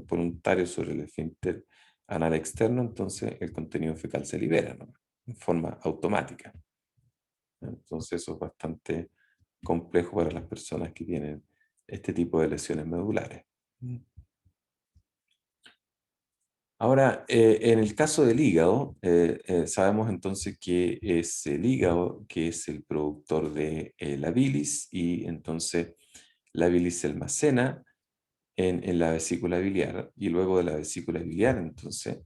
S1: voluntario sobre el esfínter anal externo, entonces el contenido fecal se libera, ¿no? En forma automática. Entonces eso es bastante complejo para las personas que tienen este tipo de lesiones medulares. Ahora, en el caso del hígado, sabemos entonces que es el hígado que es el productor de la bilis y entonces la bilis se almacena en la vesícula biliar y luego de la vesícula biliar, entonces,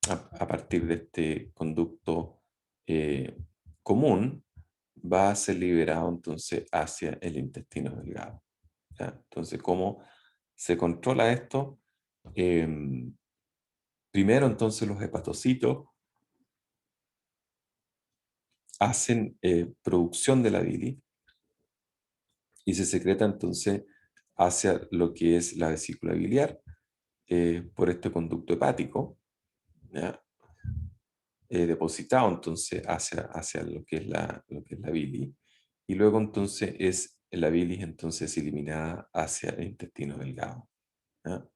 S1: a partir de este conducto eh, común, va a ser liberado entonces hacia el intestino delgado, ¿ya? Entonces, ¿cómo se controla esto? Primero, entonces, los hepatocitos hacen producción de la bilis y se secreta entonces hacia lo que es la vesícula biliar por este conducto hepático, ¿ya? Depositado entonces hacia lo que es la bilis, y luego entonces es la bilis entonces eliminada hacia el intestino delgado, ¿ya?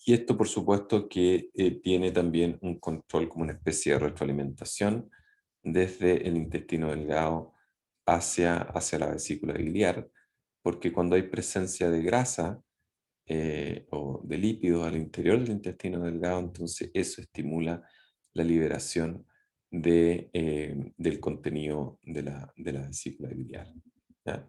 S1: Y esto por supuesto que tiene también un control como una especie de retroalimentación desde el intestino delgado hacia la vesícula biliar, porque cuando hay presencia de grasa o de lípidos al interior del intestino delgado, entonces eso estimula la liberación del contenido de la vesícula biliar, ¿ya?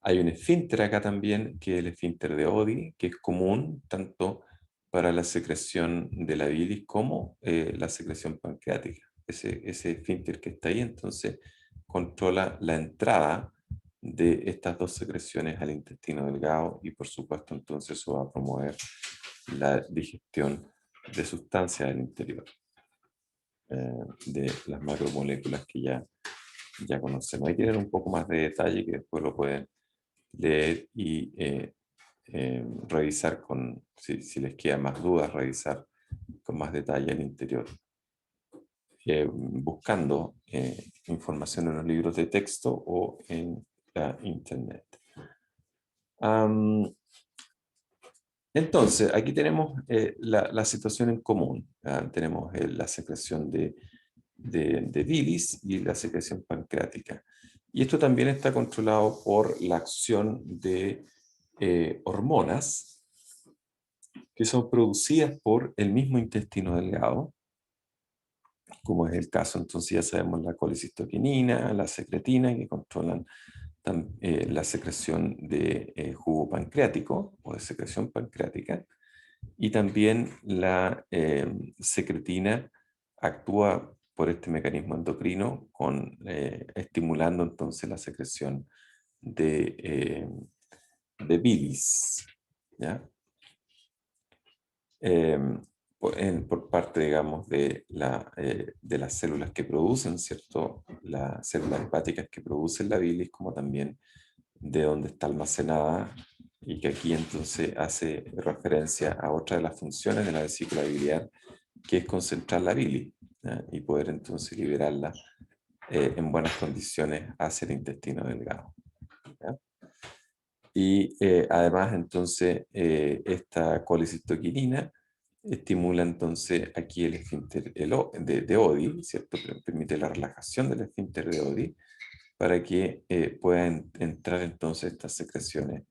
S1: Hay un esfínter acá también, que es el esfínter de Oddi, que es común tanto para la secreción de la bilis como la secreción pancreática. Ese esfínter que está ahí, entonces, controla la entrada de estas dos secreciones al intestino delgado y, por supuesto, entonces eso va a promover la digestión de sustancias del interior, de las macromoléculas que ya conocemos. Ahí tienen un poco más de detalle que después lo pueden leer y revisar si les quedan más dudas, revisar con más detalle el interior, buscando información en los libros de texto o en la internet. Entonces, aquí tenemos la situación en común. Tenemos la secreción de bilis y la secreción pancreática. Y esto también está controlado por la acción de hormonas que son producidas por el mismo intestino delgado, como es el caso, entonces ya sabemos la colecistoquinina, la secretina, que controlan la secreción de jugo pancreático o de secreción pancreática, y también la secretina actúa por este mecanismo endocrino estimulando entonces la secreción de bilis, ¿ya? Por parte, digamos, de las células que producen, ¿cierto? Las células hepáticas que producen la bilis, como también de dónde está almacenada, y que aquí entonces hace referencia a otra de las funciones de la vesícula biliar, que es concentrar la bilis, ¿ya? Y poder entonces liberarla en buenas condiciones hacia el intestino delgado, ¿ya? Y además entonces esta colecistoquinina estimula entonces aquí el esfínter de Oddi, ¿cierto? Permite la relajación del esfínter de Oddi para que puedan entrar entonces estas secreciones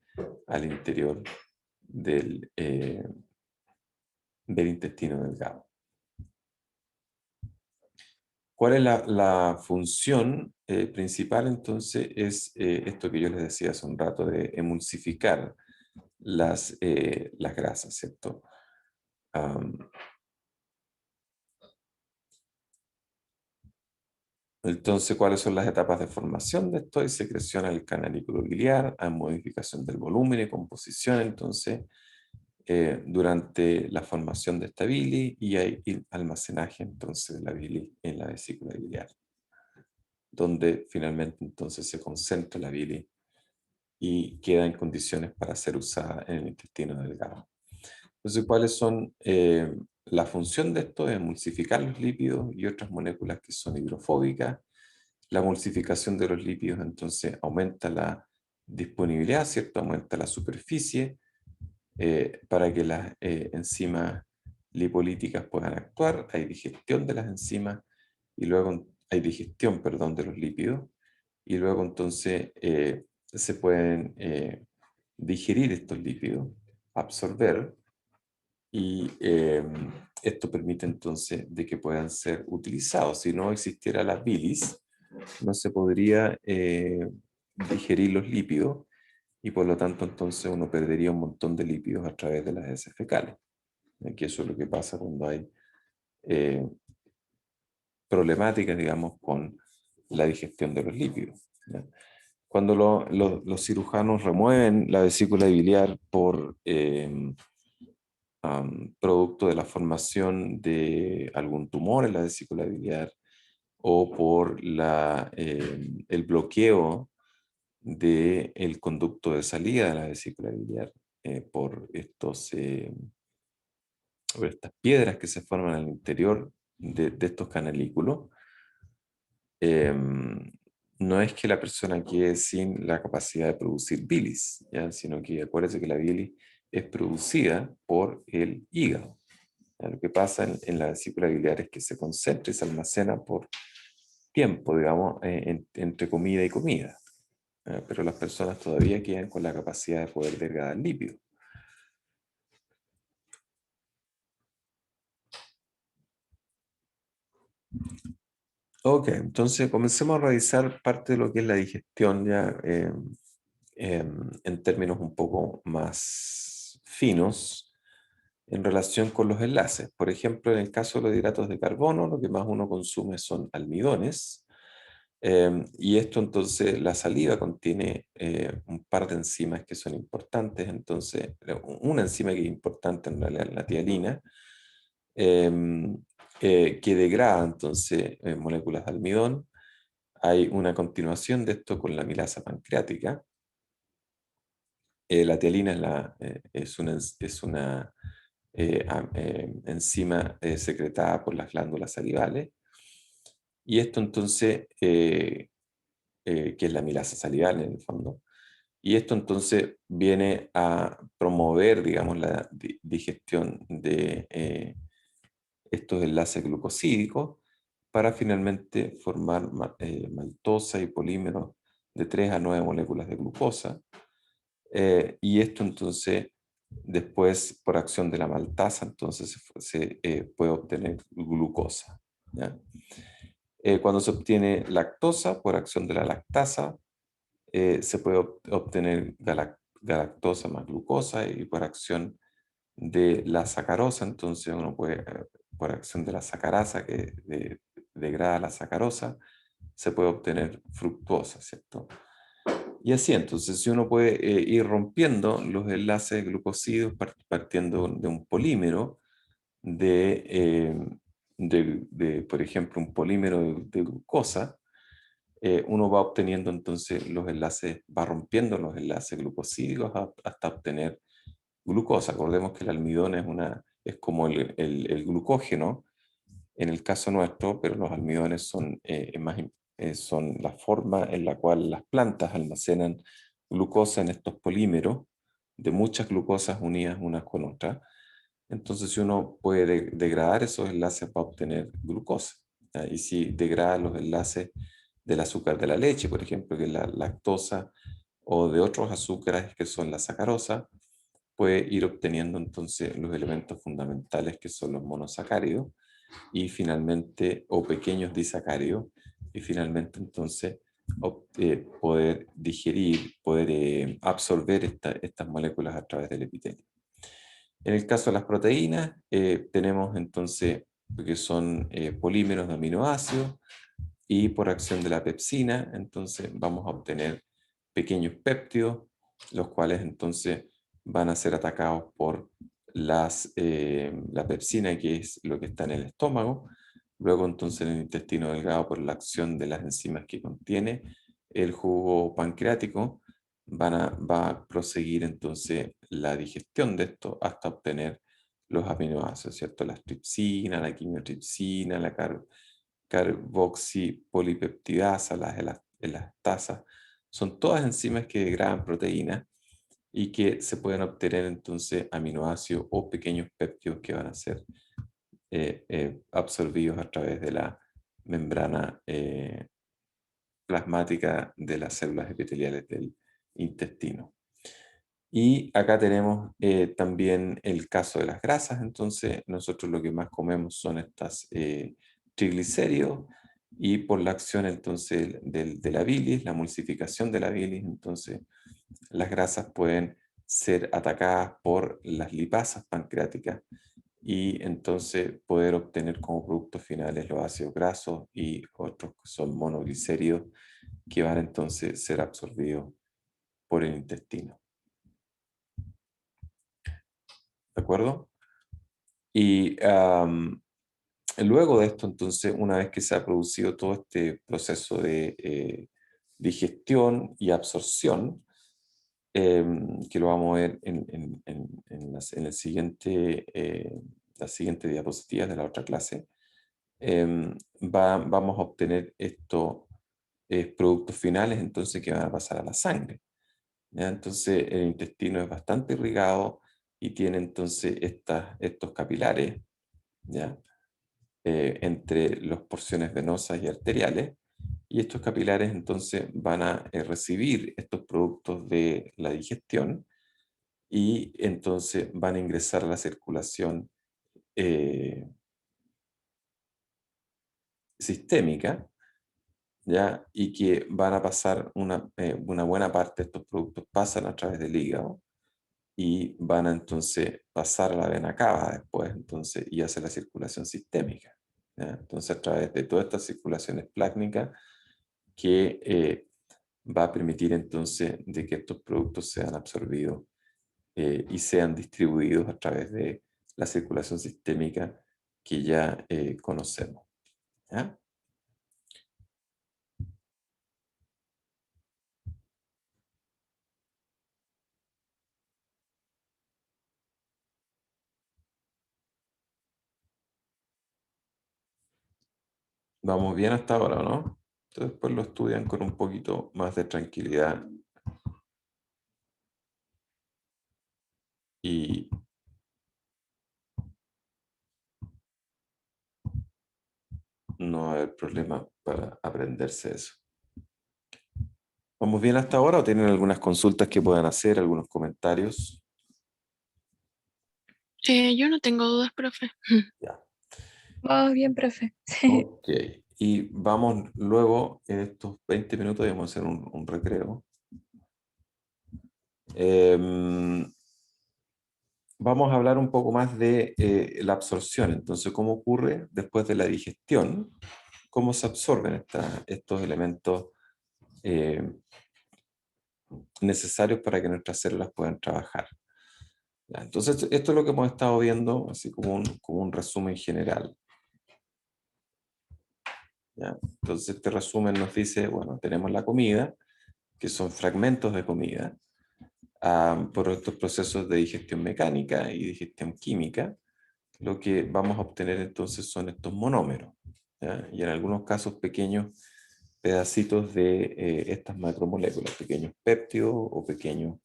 S1: al interior del intestino delgado. ¿Cuál es la función principal entonces? Es esto que yo les decía hace un rato de emulsificar las grasas, ¿cierto? Am, entonces, ¿cuáles son las etapas de formación de esto? Hay secreción al canalículo biliar, hay modificación del volumen y composición, entonces, durante la formación de esta bilis, y hay almacenaje entonces de la bilis en la vesícula biliar, donde finalmente entonces se concentra la bilis y queda en condiciones para ser usada en el intestino delgado. Entonces, ¿cuáles son la función de esto? Es emulsificar los lípidos y otras moléculas que son hidrofóbicas. La emulsificación de los lípidos entonces aumenta la disponibilidad, ¿cierto? Aumenta la superficie para que las enzimas lipolíticas puedan actuar. Hay digestión de las enzimas y luego hay digestión, perdón, de los lípidos, y luego entonces se pueden digerir estos lípidos, absorber, y esto permite entonces de que puedan ser utilizados. Si no existiera la bilis, no se podría digerir los lípidos, y por lo tanto entonces uno perdería un montón de lípidos a través de las heces fecales. Que eso es lo que pasa cuando hay eh, problemáticas, digamos, con la digestión de los lípidos, ¿ya? Cuando los cirujanos remueven la vesícula biliar por producto de la formación de algún tumor en la vesícula biliar, o por el bloqueo del conducto de salida de la vesícula biliar por estas piedras que se forman al interior de estos canalículos. No es que la persona quede sin la capacidad de producir bilis, ¿ya? Sino que acuérdense que la bilis es producida por el hígado. ¿Ya? Lo que pasa en la vesícula biliar es que se concentra y se almacena por tiempo, digamos, entre comida y comida. Pero las personas todavía quedan con la capacidad de poder degradar lípidos. Ok, entonces comencemos a revisar parte de lo que es la digestión ya en términos un poco más finos en relación con los enlaces. Por ejemplo, en el caso de los hidratos de carbono, lo que más uno consume son almidones. Y esto entonces, la saliva contiene un par de enzimas que son importantes. Entonces, una enzima que es importante en realidad es la tialina, em, que degrada entonces moléculas de almidón. Hay una continuación de esto con la milasa pancreática. La tialina es una enzima secretada por las glándulas salivales. Y esto entonces, que es la milasa salival en el fondo, y esto entonces viene a promover, digamos, la digestión de estos enlaces glucosídicos para finalmente formar maltosa y polímeros de 3 a 9 moléculas de glucosa. Y esto entonces Después, por acción de la maltasa, entonces se puede obtener glucosa, ¿ya? Cuando se obtiene lactosa, por acción de la lactasa, se puede obtener galactosa más glucosa, y por acción de la sacarosa, entonces uno puede, por acción de la sacarasa que degrada la sacarosa, se puede obtener fructuosa, ¿cierto? Y así, entonces, si uno puede ir rompiendo los enlaces glucósidos partiendo de un polímero, por ejemplo, un polímero de glucosa, uno va obteniendo entonces los enlaces, va rompiendo los enlaces glucosídicos hasta obtener glucosa. Acordemos que el almidón es como el glucógeno en el caso nuestro, pero los almidones son la forma en la cual las plantas almacenan glucosa en estos polímeros de muchas glucosas unidas unas con otras. Entonces, si uno puede degradar esos enlaces para obtener glucosa, ¿ya? Y si degrada los enlaces del azúcar de la leche, por ejemplo, que es la lactosa, o de otros azúcares que son la sacarosa, puede ir obteniendo entonces los elementos fundamentales que son los monosacáridos y finalmente, o pequeños disacáridos, y finalmente entonces poder digerir, poder absorber estas moléculas a través del epitelio. En el caso de las proteínas, tenemos entonces lo que son polímeros de aminoácidos, y por acción de la pepsina, entonces vamos a obtener pequeños péptidos, los cuales entonces van a ser atacados por la pepsina, que es lo que está en el estómago. Luego entonces en el intestino delgado, por la acción de las enzimas que contiene el jugo pancreático, va a proseguir entonces la digestión de esto hasta obtener los aminoácidos, ¿cierto? La tripsina, la quimiotripsina, la carboxipolipeptidasa, las elastasas, son todas enzimas que degradan proteínas y que se pueden obtener entonces aminoácidos o pequeños péptidos que van a ser absorbidos a través de la membrana plasmática de las células epiteliales del intestino. Y acá tenemos también el caso de las grasas. Entonces nosotros lo que más comemos son estas triglicéridos, y por la acción entonces de la bilis, la emulsificación de la bilis, entonces las grasas pueden ser atacadas por las lipasas pancreáticas, y entonces poder obtener como productos finales los ácidos grasos y otros que son monoglicéridos, que van entonces a ser absorbidos por el intestino. ¿De acuerdo? Y luego de esto, entonces, una vez que se ha producido todo este proceso de digestión y absorción, que lo vamos a ver en el las siguientes diapositivas de la otra clase, vamos a obtener estos productos finales, entonces, que van a pasar a la sangre, ¿ya? Entonces, el intestino es bastante irrigado y tiene entonces estos capilares, ¿ya? Entre las porciones venosas y arteriales, y estos capilares entonces van a recibir estos productos de la digestión, y entonces van a ingresar a la circulación eh, sistémica, ¿ya? Y que van a pasar una buena parte de estos productos pasan a través del hígado, y van a entonces pasar a la vena cava después, entonces, y hacer la circulación sistémica, ¿ya? Entonces, a través de todas estas circulaciones plásmicas que va a permitir entonces de que estos productos sean absorbidos y sean distribuidos a través de la circulación sistémica que ya conocemos, ¿ya? Vamos bien hasta ahora, ¿no? Entonces, después lo estudian con un poquito más de tranquilidad, y no va a haber problema para aprenderse eso. ¿Vamos bien hasta ahora o tienen algunas consultas que puedan hacer, algunos comentarios?
S2: Yo no tengo dudas, profe.
S1: Ya.
S3: Oh, bien, profe.
S1: Ok. Y vamos luego, en estos 20 minutos, vamos a hacer un recreo. Em, Vamos a hablar un poco más de la absorción. Entonces, ¿cómo ocurre después de la digestión? ¿Cómo se absorben estos elementos eh, necesarios para que nuestras células puedan trabajar? Ya, entonces, esto es lo que hemos estado viendo, así como un resumen general. ¿Ya? Entonces, este resumen nos dice, bueno, tenemos la comida, que son fragmentos de comida, por estos procesos de digestión mecánica y digestión química. Lo que vamos a obtener entonces son estos monómeros, ¿ya? Y en algunos casos pequeños pedacitos de estas macromoléculas, pequeños péptidos o pequeños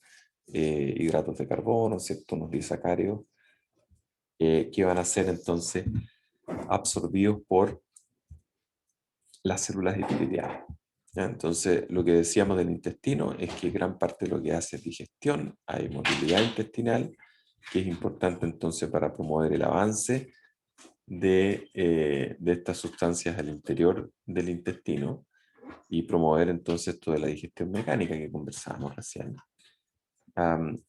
S1: hidratos de carbono, ¿cierto? Unos disacáridos que van a ser entonces absorbidos por las células epiteliales. ¿Ya? Entonces, lo que decíamos del intestino es que gran parte de lo que hace es digestión, hay motilidad intestinal, que es importante entonces para promover el avance de estas sustancias al interior del intestino y promover entonces toda la digestión mecánica que conversábamos recién.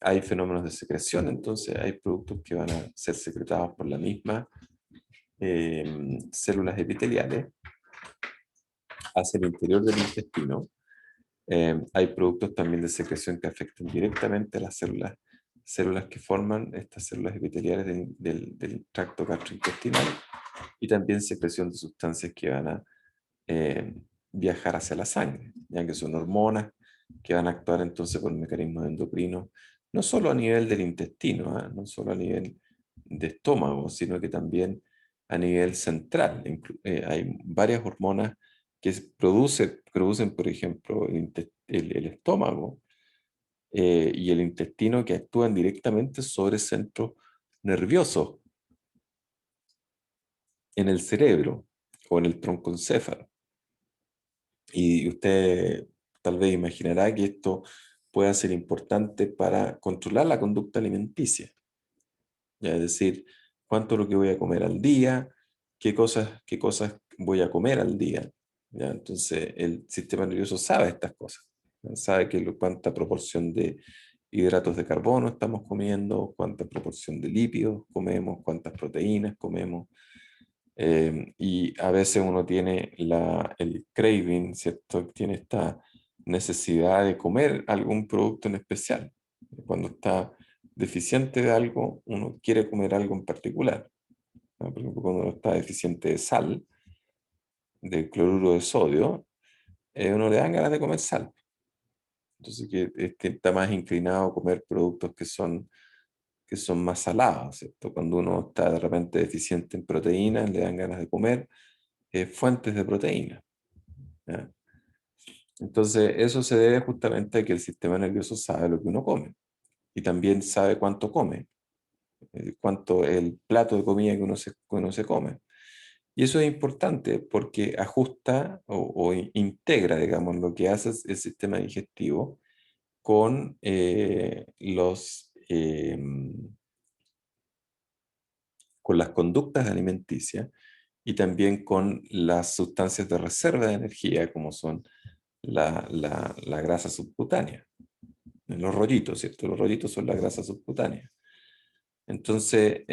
S1: Hay fenómenos de secreción, entonces hay productos que van a ser secretados por la misma células epiteliales hacia el interior del intestino. Hay productos también de secreción que afectan directamente a las células que forman estas células epiteliales del tracto gastrointestinal y también secreción de sustancias que van a eh, viajar hacia la sangre, ya que son hormonas que van a actuar entonces por mecanismos endocrinos, no solo a nivel del intestino, no solo a nivel de estómago, sino que también a nivel central. Hay varias hormonas que producen, por ejemplo, el estómago y el intestino que actúan directamente sobre centros nerviosos en el cerebro o en el troncoencéfalo. Y usted tal vez imaginará que esto pueda ser importante para controlar la conducta alimenticia. ¿Ya? Es decir, cuánto es lo que voy a comer al día, qué cosas voy a comer al día. ¿Ya? Entonces, el sistema nervioso sabe estas cosas. ¿Ya? Sabe cuánta proporción de hidratos de carbono estamos comiendo, cuánta proporción de lípidos comemos, cuántas proteínas comemos. Y a veces uno tiene el craving, ¿cierto? Tiene esta necesidad de comer algún producto en especial. Cuando está deficiente de algo, uno quiere comer algo en particular, ¿no? Por ejemplo, cuando uno está deficiente de sal, de cloruro de sodio, uno le dan ganas de comer sal. Entonces, que está más inclinado a comer productos que son más salados, ¿cierto? Cuando uno está de repente deficiente en proteínas, le dan ganas de comer fuentes de proteína. ¿Ya? Entonces, eso se debe justamente a que el sistema nervioso sabe lo que uno come y también sabe cuánto come, cuánto el plato de comida que uno se come. Y eso es importante porque ajusta o integra, digamos, lo que hace el sistema digestivo con, con las conductas alimenticias y también con las sustancias de reserva de energía, como son la grasa subcutánea, los rollitos, ¿cierto? Los rollitos son la grasa subcutánea. Entonces,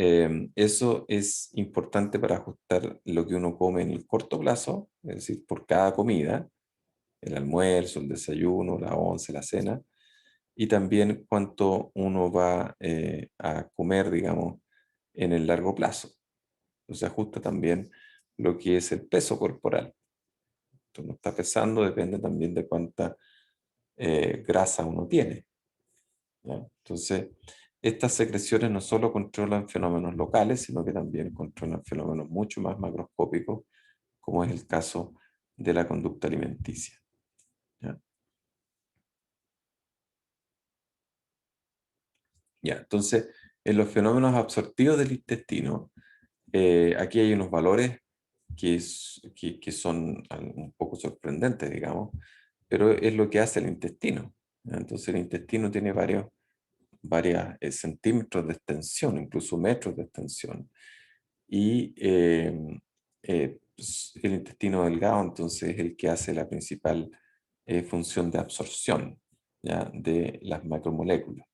S1: eso es importante para ajustar lo que uno come en el corto plazo, es decir, por cada comida, el almuerzo, el desayuno, la once, la cena, y también cuánto uno va a comer, digamos, en el largo plazo. Entonces, ajusta también lo que es el peso corporal. Entonces, uno está pesando, depende también de cuánta grasa uno tiene. ¿Ya? Entonces, estas secreciones no solo controlan fenómenos locales, sino que también controlan fenómenos mucho más macroscópicos, como es el caso de la conducta alimenticia. ¿Ya? Ya, entonces, en los fenómenos absortivos del intestino, aquí hay unos valores que son un poco sorprendentes, digamos, pero es lo que hace el intestino. ¿Ya? Entonces, el intestino tiene varios centímetros de extensión, incluso metros de extensión. Y pues, el intestino delgado entonces es el que hace la principal función de absorción, ¿ya?, de las macromoléculas.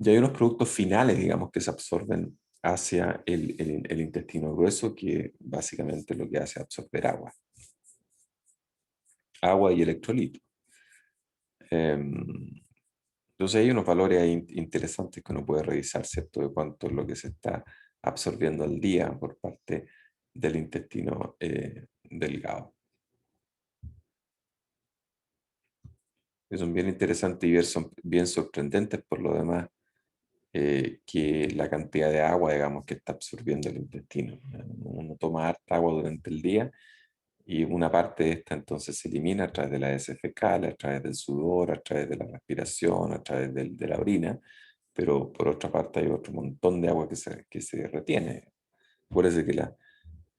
S1: Y hay unos productos finales, digamos, que se absorben hacia el intestino grueso, que básicamente lo que hace es absorber agua y electrolitos. Entonces hay unos valores ahí interesantes que uno puede revisar, ¿cierto?, de cuánto es lo que se está absorbiendo al día por parte del intestino delgado. Son bien interesantes y son bien sorprendentes por lo demás, que la cantidad de agua, digamos, que está absorbiendo el intestino. Uno toma harta agua durante el día y una parte de esta entonces se elimina a través de las heces fecales, a través del sudor, a través de la respiración, a través de la orina, pero por otra parte hay otro montón de agua que se retiene. Por eso que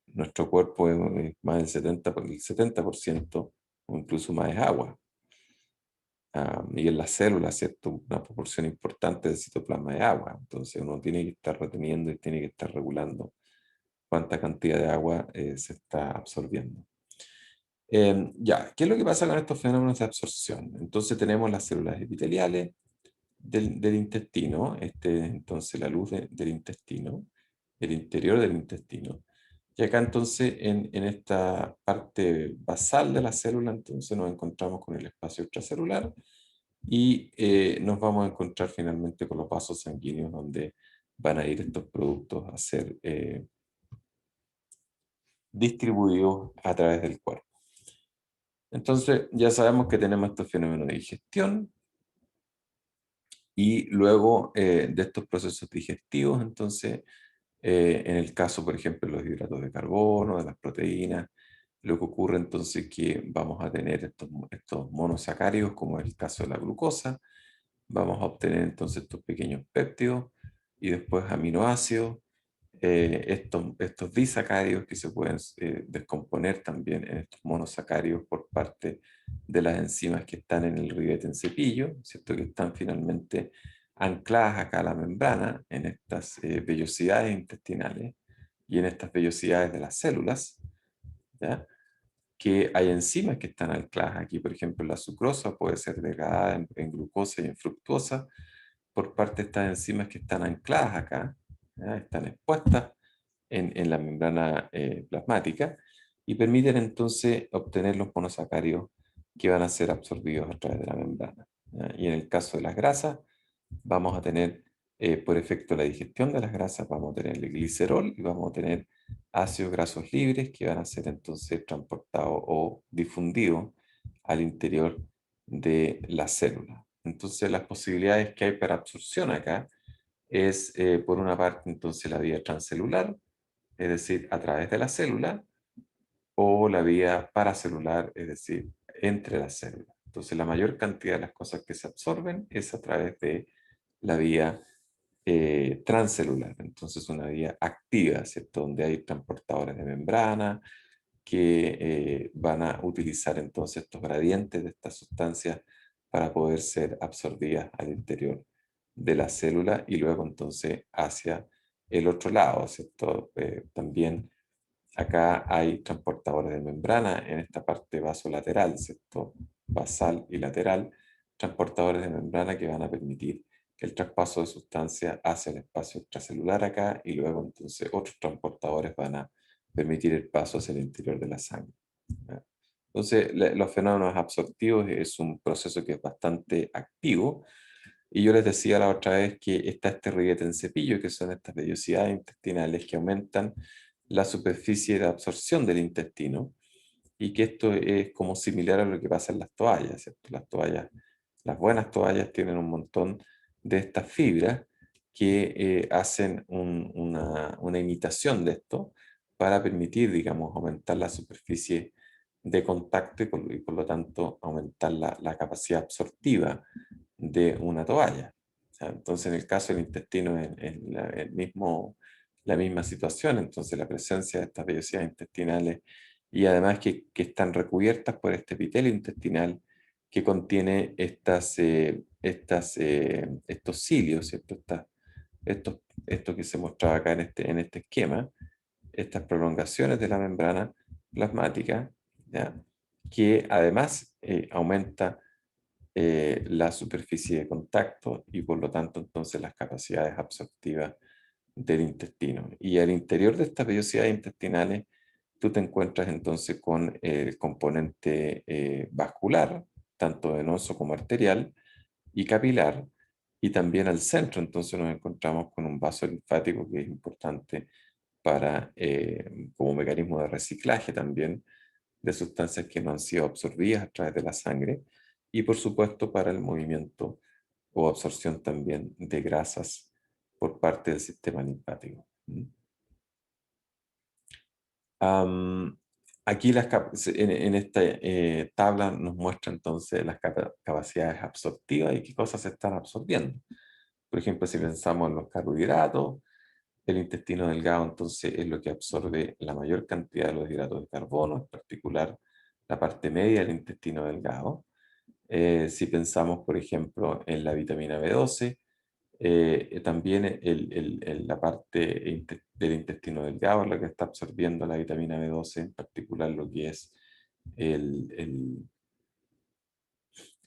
S1: nuestro cuerpo es más del 70% o incluso más es agua. Y en las células, ¿cierto?, una proporción importante del citoplasma de agua. Entonces uno tiene que estar reteniendo y tiene que estar regulando cuánta cantidad de agua se está absorbiendo. Ya, ¿qué es lo que pasa con estos fenómenos de absorción? Entonces tenemos las células epiteliales del intestino, entonces la luz del intestino, el interior del intestino. Y acá entonces en esta parte basal de la célula entonces nos encontramos con el espacio extracelular y nos vamos a encontrar finalmente con los vasos sanguíneos donde van a ir estos productos a ser distribuidos a través del cuerpo. Entonces ya sabemos que tenemos estos fenómenos de digestión y luego de estos procesos digestivos, entonces en el caso, por ejemplo, de los hidratos de carbono, de las proteínas, lo que ocurre entonces es que vamos a tener estos monosacáridos, como es el caso de la glucosa, vamos a obtener entonces estos pequeños péptidos y después aminoácidos, estos disacáridos que se pueden descomponer también en estos monosacáridos por parte de las enzimas que están en el ribete en cepillo, ¿cierto?, que están finalmente ancladas acá a la membrana en estas vellosidades intestinales y en estas vellosidades de las células, ¿ya?, que hay enzimas que están ancladas aquí. Por ejemplo, la sucrosa puede ser degradada en glucosa y en fructosa por parte de estas enzimas que están ancladas acá, ¿ya?, están expuestas en la membrana plasmática y permiten entonces obtener los monosacáridos que van a ser absorbidos a través de la membrana, ¿ya? Y en el caso de las grasas, vamos a tener, por efecto de la digestión de las grasas, vamos a tener el glicerol y vamos a tener ácidos grasos libres que van a ser entonces transportados o difundidos al interior de la célula. Entonces las posibilidades que hay para absorción acá es, por una parte, entonces la vía transcelular, es decir, a través de la célula, o la vía paracelular, es decir, entre las células. Entonces la mayor cantidad de las cosas que se absorben es a través de la vía transcelular. Entonces una vía activa, ¿cierto?, donde hay transportadores de membrana que van a utilizar entonces estos gradientes de estas sustancias para poder ser absorbidas al interior de la célula y luego entonces hacia el otro lado, ¿cierto? También acá hay transportadores de membrana en esta parte vasolateral, ¿cierto?, basal y lateral, transportadores de membrana que van a permitir el traspaso de sustancias hacia el espacio extracelular acá y luego entonces otros transportadores van a permitir el paso hacia el interior de la sangre, ¿ya? Entonces, los fenómenos absortivos es un proceso que es bastante activo y yo les decía la otra vez que está este ribete en cepillo, que son estas vellosidades intestinales que aumentan la superficie de absorción del intestino y que esto es como similar a lo que pasa en las toallas, ¿cierto? Las toallas, las buenas toallas tienen un montón de estas fibras que hacen una imitación de esto para permitir, digamos, aumentar la superficie de contacto y por lo tanto aumentar la capacidad absortiva de una toalla. O sea, entonces, en el caso del intestino es la misma situación, entonces la presencia de estas vellosidades intestinales y además que están recubiertas por este epitelio intestinal que contiene estos cilios, ¿cierto? Esto que se mostraba acá en este esquema, estas prolongaciones de la membrana plasmática, ¿ya? Que además aumenta la superficie de contacto y por lo tanto entonces las capacidades absortivas del intestino. Y al interior de estas vellosidades intestinales tú te encuentras entonces con el componente vascular, tanto venoso como arterial y capilar, y también al centro entonces nos encontramos con un vaso linfático que es importante para, como mecanismo de reciclaje también de sustancias que no han sido absorbidas a través de la sangre y por supuesto para el movimiento o absorción también de grasas por parte del sistema linfático. Aquí en esta tabla nos muestra entonces las capacidades absortivas y qué cosas se están absorbiendo. Por ejemplo, si pensamos en los carbohidratos, el intestino delgado entonces es lo que absorbe la mayor cantidad de los hidratos de carbono, en particular la parte media del intestino delgado. Si pensamos, por ejemplo, en la vitamina B12, también la parte del intestino delgado es la que está absorbiendo la vitamina B12, en particular lo que es el- el-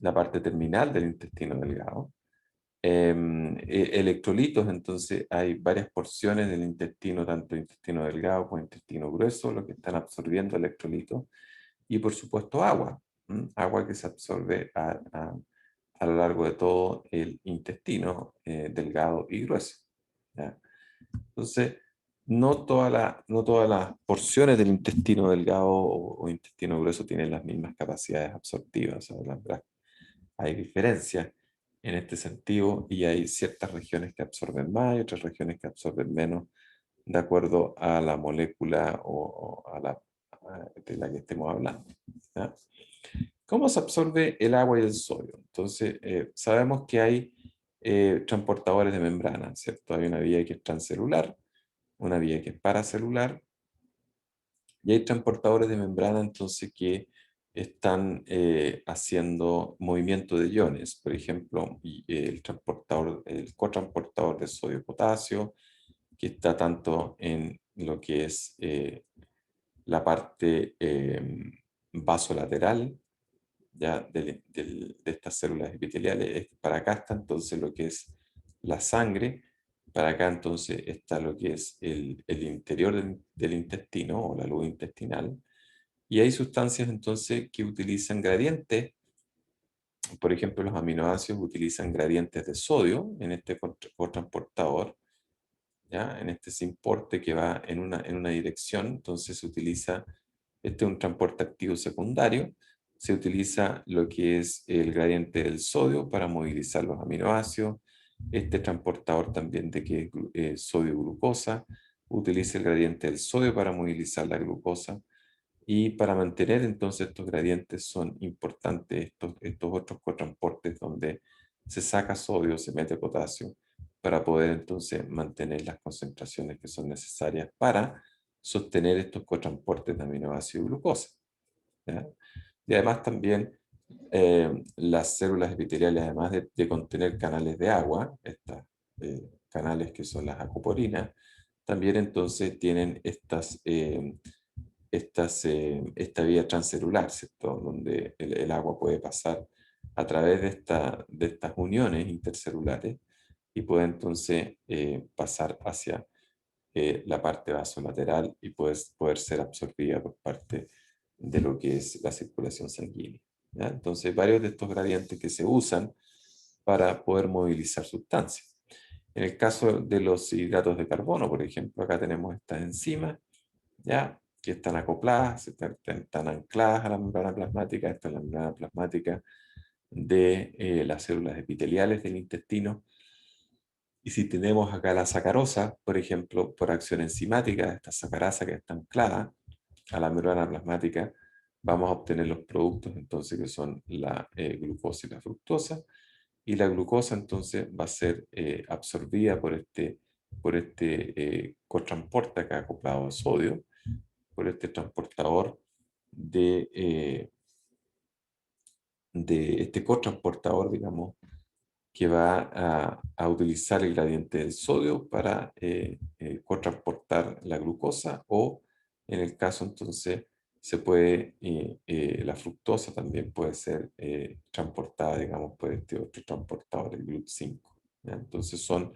S1: la parte terminal del intestino delgado. Electrolitos, entonces hay varias porciones del intestino, tanto intestino delgado como intestino grueso, lo que están absorbiendo electrolitos, y por supuesto agua, agua que se absorbe a lo largo de todo el intestino delgado y grueso. ¿Ya? Entonces, no todas las porciones del intestino delgado o intestino grueso tienen las mismas capacidades absortivas. O sea, hay diferencias en este sentido y hay ciertas regiones que absorben más y otras regiones que absorben menos de acuerdo a la molécula de la que estemos hablando. ¿Ya? ¿Cómo se absorbe el agua y el sodio? Entonces, sabemos que hay transportadores de membrana, ¿cierto? Hay una vía que es transcelular, una vía que es paracelular, y hay transportadores de membrana entonces que están haciendo movimiento de iones, por ejemplo, el cotransportador de sodio-potasio, que está tanto en lo que es la parte vasolateral, ya de estas células epiteliales. Para acá está entonces lo que es la sangre, para acá entonces está lo que es el interior del intestino o la luz intestinal, y hay sustancias entonces que utilizan gradientes, por ejemplo los aminoácidos utilizan gradientes de sodio en este cotransportador, ¿ya? En este simporte que va en una dirección, entonces se utiliza, este es un transporte activo secundario, se utiliza lo que es el gradiente del sodio para movilizar los aminoácidos, este transportador también de que es sodio-glucosa, utiliza el gradiente del sodio para movilizar la glucosa, y para mantener entonces estos gradientes son importantes estos otros cotransportes donde se saca sodio, se mete potasio, para poder entonces mantener las concentraciones que son necesarias para sostener estos cotransportes de aminoácido y glucosa. ¿Ya? Y además también las células epiteliales, además de contener canales de agua, estos canales que son las acoporinas, también entonces tienen esta vía transcelular, ¿cierto? Donde el agua puede pasar a través de estas uniones intercelulares y puede entonces pasar hacia la parte vasolateral y poder ser absorbida por parte de lo que es la circulación sanguínea. ¿Ya? Entonces, varios de estos gradientes que se usan para poder movilizar sustancias. En el caso de los hidratos de carbono, por ejemplo, acá tenemos estas enzimas, ¿ya? Que están acopladas, están ancladas a la membrana plasmática. Esta es la membrana plasmática de las células epiteliales del intestino. Y si tenemos acá la sacarosa, por ejemplo, por acción enzimática, esta sacarasa que está anclada a la membrana plasmática, vamos a obtener los productos entonces que son la glucosa y la fructosa. Y la glucosa entonces va a ser absorbida por este cotransporte acá acoplado a sodio, por este transportador de este cotransportador, digamos, que va a utilizar el gradiente del sodio para cotransportar la glucosa, o en el caso entonces se puede, la fructosa también puede ser transportada, digamos, por este otro transportador, el GLUT5. ¿Ya? Entonces son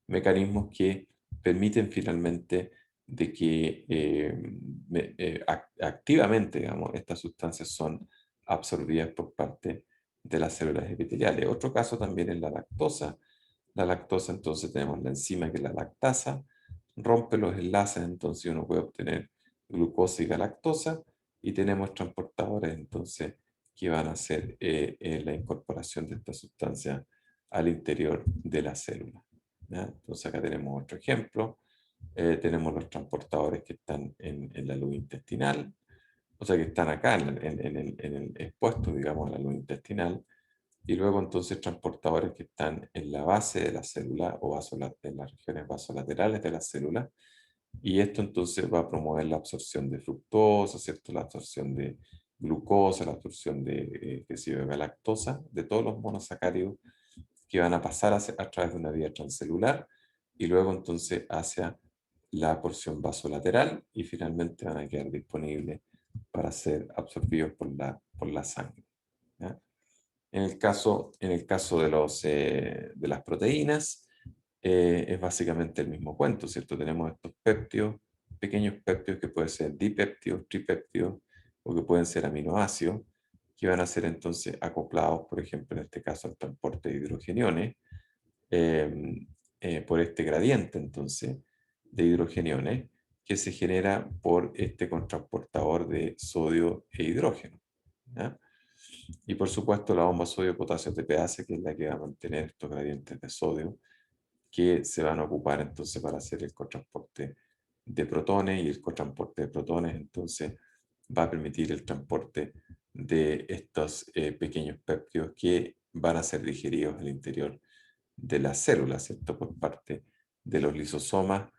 S1: mecanismos que permiten finalmente de que activamente, digamos, estas sustancias son absorbidas por parte de las células epiteliales. Otro caso también es la lactosa. La lactosa, entonces tenemos la enzima que es la lactasa, rompe los enlaces, entonces uno puede obtener glucosa y galactosa, y tenemos transportadores entonces que van a hacer la incorporación de esta sustancia al interior de la célula. ¿Ya? Entonces acá tenemos otro ejemplo. Tenemos los transportadores que están en la luz intestinal, o sea que están acá en el expuesto, digamos, a la luz intestinal, y luego entonces transportadores que están en la base de la célula o en las regiones vasolaterales de la célula, y esto entonces va a promover la absorción de fructosa, ¿cierto? La absorción de glucosa, la absorción de, qué sé yo, de galactosa, de todos los monosacáridos que van a pasar a través de una vía transcelular, y luego entonces hacia la porción vasolateral, y finalmente van a quedar disponibles para ser absorbidos por la sangre. ¿Ya? En el caso de las proteínas, es básicamente el mismo cuento, ¿cierto? Tenemos estos péptidos, pequeños péptidos que pueden ser dipéptidos, tripéptidos, o que pueden ser aminoácidos, que van a ser entonces acoplados, por ejemplo, en este caso al transporte de hidrogeniones, eh, por este gradiente entonces de hidrogeniones que se genera por este contraportador de sodio e hidrógeno. ¿Ya? Y por supuesto la bomba sodio-potasio TPase, que es la que va a mantener estos gradientes de sodio, que se van a ocupar entonces para hacer el cotransporte de protones, y el cotransporte de protones entonces va a permitir el transporte de estos pequeños péptidos que van a ser digeridos al interior de las células, ¿cierto? Por parte de los lisosomas,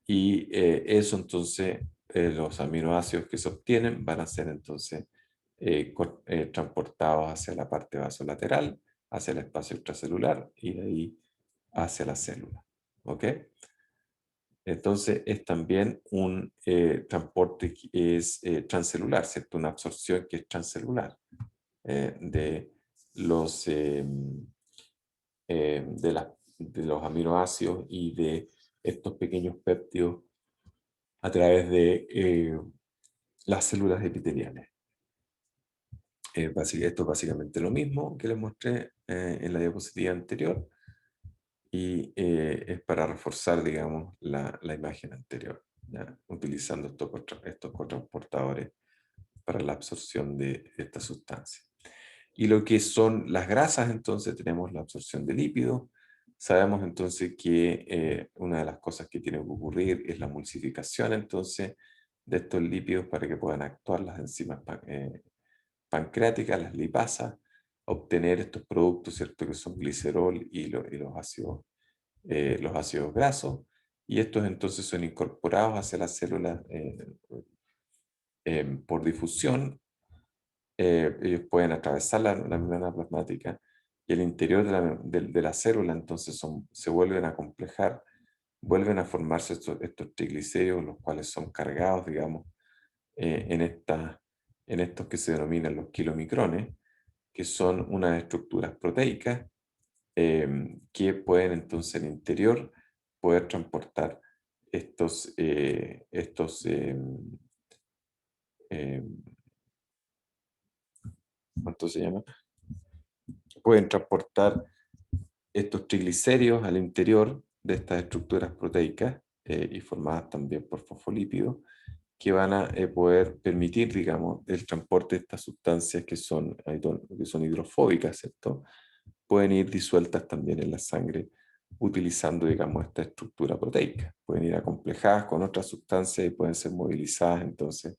S1: y eso entonces, los aminoácidos que se obtienen van a ser entonces transportados hacia la parte vasolateral, hacia el espacio extracelular, y de ahí hacia la célula. ¿Ok? Entonces es también un transporte que es transcelular, ¿cierto? Una absorción que es transcelular de los, de los aminoácidos y de estos pequeños péptidos a través de las células epiteliales. Esto es básicamente lo mismo que les mostré en la diapositiva anterior, y es para reforzar, digamos, la imagen anterior, ¿ya? Utilizando estos cotransportadores para la absorción de esta sustancia. Y lo que son las grasas, entonces tenemos la absorción de lípidos. Sabemos entonces que una de las cosas que tiene que ocurrir es la emulsificación entonces de estos lípidos para que puedan actuar las enzimas pancreáticas, las lipasas, obtener estos productos, ¿cierto? Que son glicerol y los ácidos grasos, y estos entonces son incorporados hacia las células por difusión. Ellos pueden atravesar la membrana plasmática, y el interior de la célula entonces se vuelven a complejar, vuelven a formarse estos triglicéridos, los cuales son cargados, digamos, en, en estos que se denominan los kilomicrones, que son unas estructuras proteicas que pueden entonces en el interior poder transportar estos ¿cuánto se llama? Pueden transportar estos triglicéridos al interior de estas estructuras proteicas y formadas también por fosfolípidos, que van a poder permitir, digamos, el transporte de estas sustancias que son hidrofóbicas, ¿cierto? Pueden ir disueltas también en la sangre utilizando, digamos, esta estructura proteica. Pueden ir acomplejadas con otras sustancias y pueden ser movilizadas entonces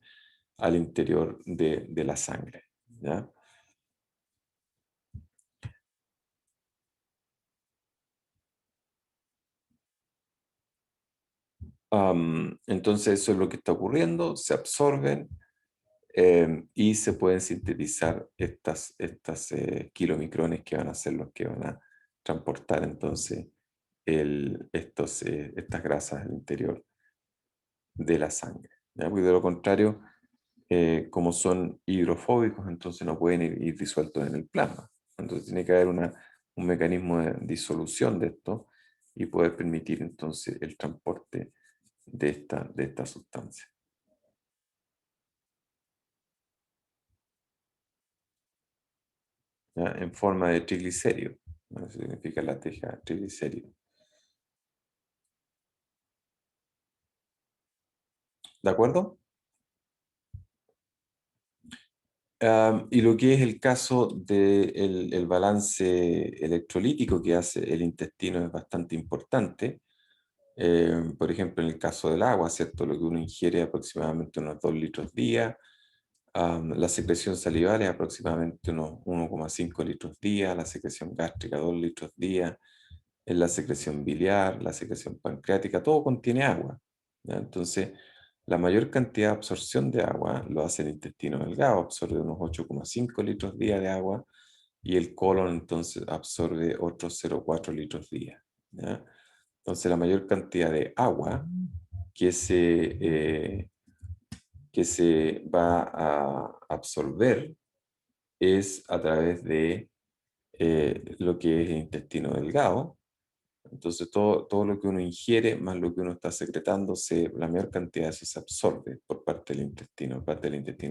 S1: al interior de la sangre. ¿Ya? Entonces eso es lo que está ocurriendo, se absorben, y se pueden sintetizar estas kilomicrones que van a ser los que van a transportar entonces estas grasas al interior de la sangre, ¿ya? Porque de lo contrario, como son hidrofóbicos, entonces no pueden ir disueltos en el plasma. Entonces tiene que haber un mecanismo de disolución de esto y poder permitir entonces el transporte de esta sustancia. ¿Ya? En forma de triglicérido. ¿No? Eso significa la teja triglicérido. ¿De acuerdo? Y lo que es el caso del el balance electrolítico que hace el intestino es bastante importante. Por ejemplo, en el caso del agua, ¿cierto? Lo que uno ingiere aproximadamente unos 2 litros día. La secreción salival es aproximadamente unos 1,5 litros día. La secreción gástrica 2 litros día. En la secreción biliar, la secreción pancreática, todo contiene agua, ¿ya? Entonces, la mayor cantidad de absorción de agua lo hace el intestino delgado, absorbe unos 8,5 litros día de agua y el colon entonces absorbe otros 0,4 litros día, ¿ya? Entonces, la mayor cantidad de agua que se va a absorber es a través de lo que es el intestino delgado. Entonces, todo lo que uno ingiere, más lo que uno está secretando, la mayor cantidad de eso se absorbe por parte del intestino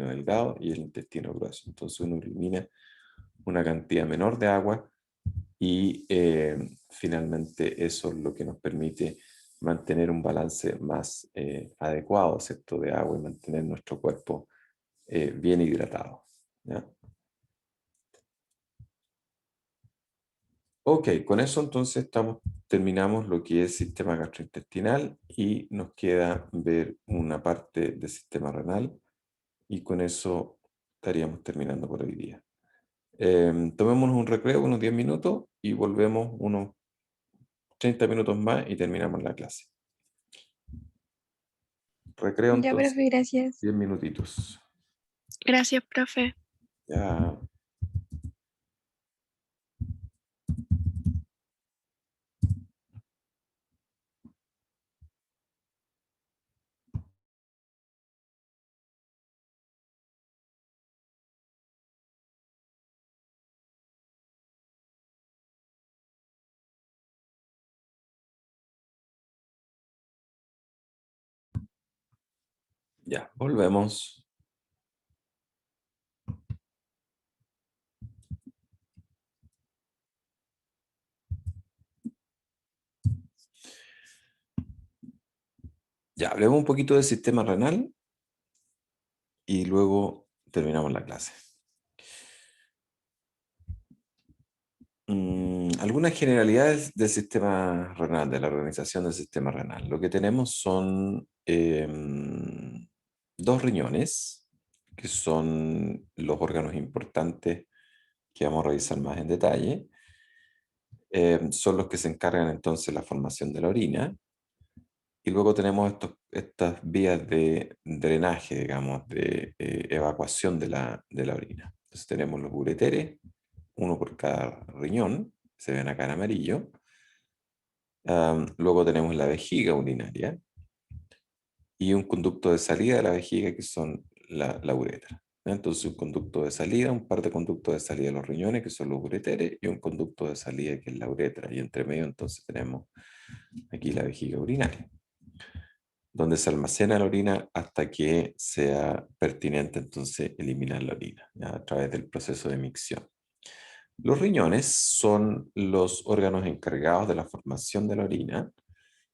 S1: delgado y el intestino grueso. Entonces, uno elimina una cantidad menor de agua y finalmente eso es lo que nos permite mantener un balance más adecuado, ¿cierto?, de agua y mantener nuestro cuerpo bien hidratado, ¿ya? Ok, con eso entonces terminamos lo que es sistema gastrointestinal y nos queda ver una parte del sistema renal y con eso estaríamos terminando por hoy día. Tomémonos un recreo, unos 10 minutos y volvemos unos 30 minutos más y terminamos la clase. Recreo
S3: Ya,
S1: entonces,
S3: profe, gracias.
S1: 10 minutitos.
S2: Gracias, profe.
S1: Ya. Ya, volvemos. Ya, hablemos un poquito del sistema renal y luego terminamos la clase. Algunas generalidades del sistema renal, de la organización del sistema renal. Lo que tenemos son dos riñones, que son los órganos importantes que vamos a revisar más en detalle. Son los que se encargan entonces de la formación de la orina. Y luego tenemos estas vías de drenaje, digamos, de evacuación de la orina. Entonces tenemos los ureteres, uno por cada riñón, se ven acá en amarillo. Luego tenemos la vejiga urinaria y un conducto de salida de la vejiga que son la uretra, ¿no? Entonces un conducto de salida, un par de conductos de salida de los riñones que son los ureteres y un conducto de salida que es la uretra. Y entre medio entonces tenemos aquí la vejiga urinaria, donde se almacena la orina hasta que sea pertinente entonces eliminar la orina, ¿ya? A través del proceso de micción. Los riñones son los órganos encargados de la formación de la orina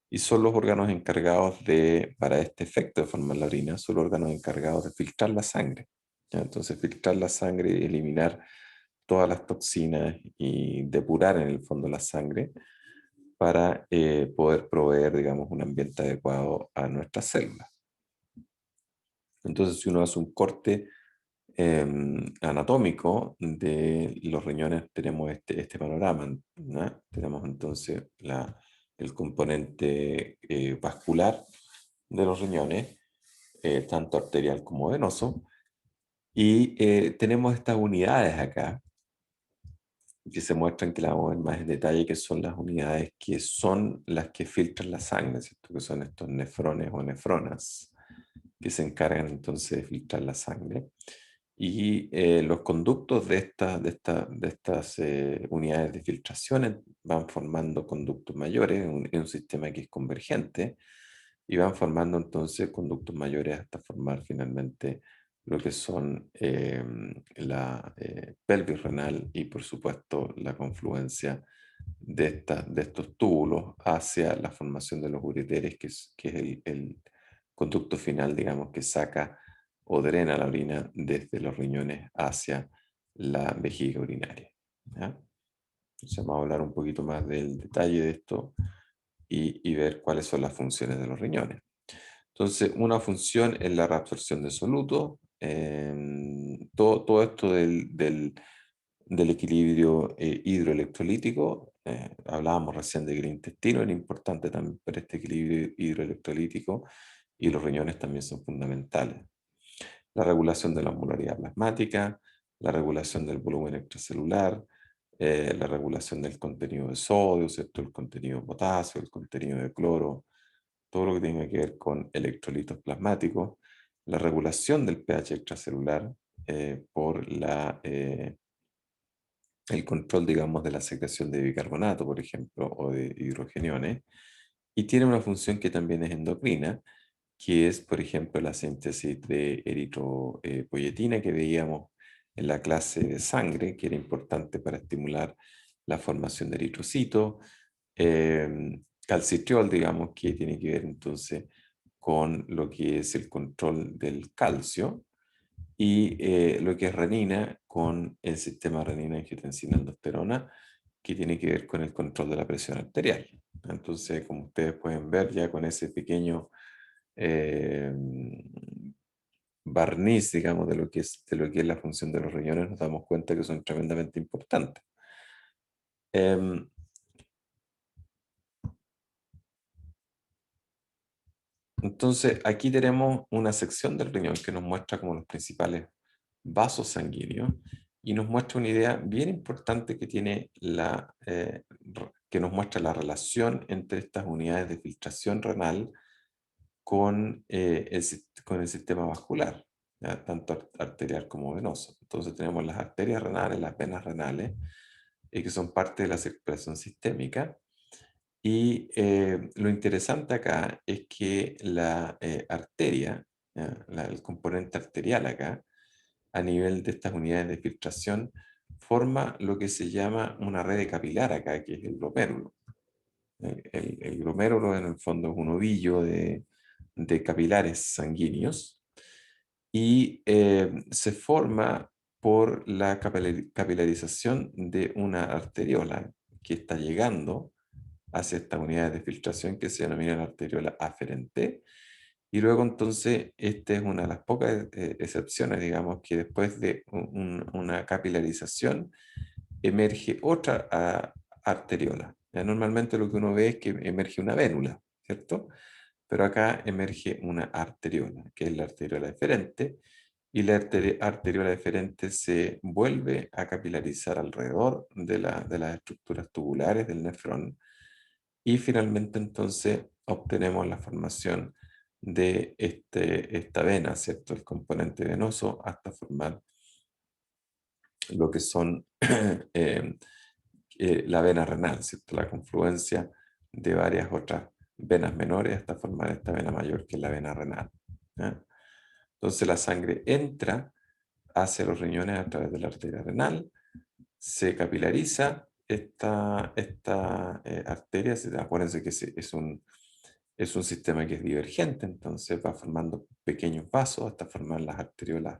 S1: y son los órganos encargados para este efecto de formar la orina, son los órganos encargados de filtrar la sangre, ¿ya? Entonces filtrar la sangre y eliminar todas las toxinas y depurar en el fondo la sangre para poder proveer, digamos, un ambiente adecuado a nuestras células. Entonces, si uno hace un corte anatómico de los riñones, tenemos este panorama, ¿no? Tenemos entonces el componente vascular de los riñones, tanto arterial como venoso, Y tenemos estas unidades acá, que se muestran, que la vamos a ver más en detalle, que son las unidades que son las que filtran la sangre, ¿cierto? Que son estos nefrones o nefronas, que se encargan entonces de filtrar la sangre. Y los conductos de estas unidades de filtración van formando conductos mayores en un sistema que es convergente, y van formando entonces conductos mayores hasta formar finalmente lo que son la pelvis renal y por supuesto la confluencia de estos túbulos hacia la formación de los ureteres, que es el conducto final, digamos, que saca o drena la orina desde los riñones hacia la vejiga urinaria. ¿Ya? Entonces vamos a hablar un poquito más del detalle de esto y ver cuáles son las funciones de los riñones. Entonces, una función es la reabsorción de solutos. Todo esto del equilibrio hidroelectrolítico, hablábamos recién de que el intestino era importante también para este equilibrio hidroelectrolítico, y los riñones también son fundamentales. La regulación de la osmolaridad plasmática, la regulación del volumen extracelular, la regulación del contenido de sodio, ¿cierto? El contenido de potasio, el contenido de cloro, todo lo que tiene que ver con electrolitos plasmáticos, la regulación del pH extracelular por el control, digamos, de la secreción de bicarbonato, por ejemplo, o de hidrogeniones, y tiene una función que también es endocrina, que es, por ejemplo, la síntesis de eritropoyetina que veíamos en la clase de sangre, que era importante para estimular la formación de eritrocitos, calcitriol, digamos, que tiene que ver entonces con lo que es el control del calcio, y lo que es renina con el sistema renina-angiotensina-aldosterona, que tiene que ver con el control de la presión arterial. Entonces, como ustedes pueden ver ya con ese pequeño eh, barniz, digamos, de lo que es la función de los riñones, nos damos cuenta que son tremendamente importantes. Entonces, aquí tenemos una sección del riñón que nos muestra como los principales vasos sanguíneos, y nos muestra una idea bien importante que tiene que nos muestra la relación entre estas unidades de filtración renal con el sistema vascular, ¿ya? Tanto arterial como venoso. Entonces tenemos las arterias renales, las venas renales, que son parte de la circulación sistémica. Y lo interesante acá es que la arteria, el componente arterial acá, a nivel de estas unidades de filtración, forma lo que se llama una red capilar acá, que es el glomérulo. El glomérulo en el fondo es un ovillo de capilares sanguíneos, y se forma por la capilarización de una arteriola que está llegando hacia estas unidades de filtración, que se denomina la arteriola aferente. Y luego entonces, esta es una de las pocas excepciones, digamos, que después de una capilarización emerge otra arteriola. Ya, normalmente lo que uno ve es que emerge una vénula, ¿cierto? Pero acá emerge una arteriola, que es la arteriola deferente, y la arteriola deferente se vuelve a capilarizar alrededor de las estructuras tubulares del nefrón, y finalmente entonces obtenemos la formación de esta vena, ¿cierto? El componente venoso, hasta formar lo que son la vena renal, ¿cierto? La confluencia de varias otras venas menores hasta formar esta vena mayor, que es la vena renal, ¿ya? Entonces la sangre entra hacia los riñones a través de la arteria renal, se capilariza esta arteria. Acuérdense que es un sistema que es divergente, entonces va formando pequeños vasos hasta formar las arteriolas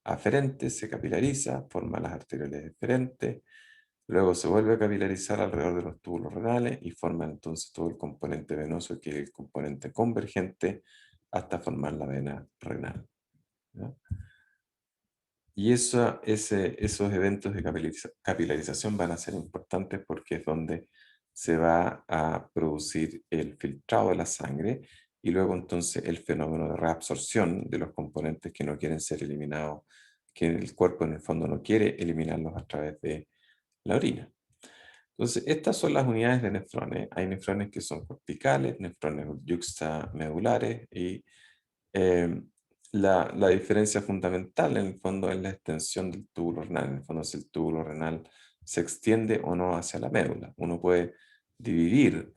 S1: aferentes, se capilariza, forma las arteriolas deferentes, luego se vuelve a capilarizar alrededor de los túbulos renales y forma entonces todo el componente venoso, que es el componente convergente, hasta formar la vena renal, ¿ya? Y esos eventos de capilarización van a ser importantes porque es donde se va a producir el filtrado de la sangre, y luego entonces el fenómeno de reabsorción de los componentes que no quieren ser eliminados, que el cuerpo en el fondo no quiere eliminarlos a través de la orina. Entonces, estas son las unidades de nefrones. Hay nefrones que son corticales, nefrones yuxtamedulares y eh, la diferencia fundamental en el fondo es la extensión del túbulo renal. En el fondo, si el túbulo renal se extiende o no hacia la médula. Uno puede dividir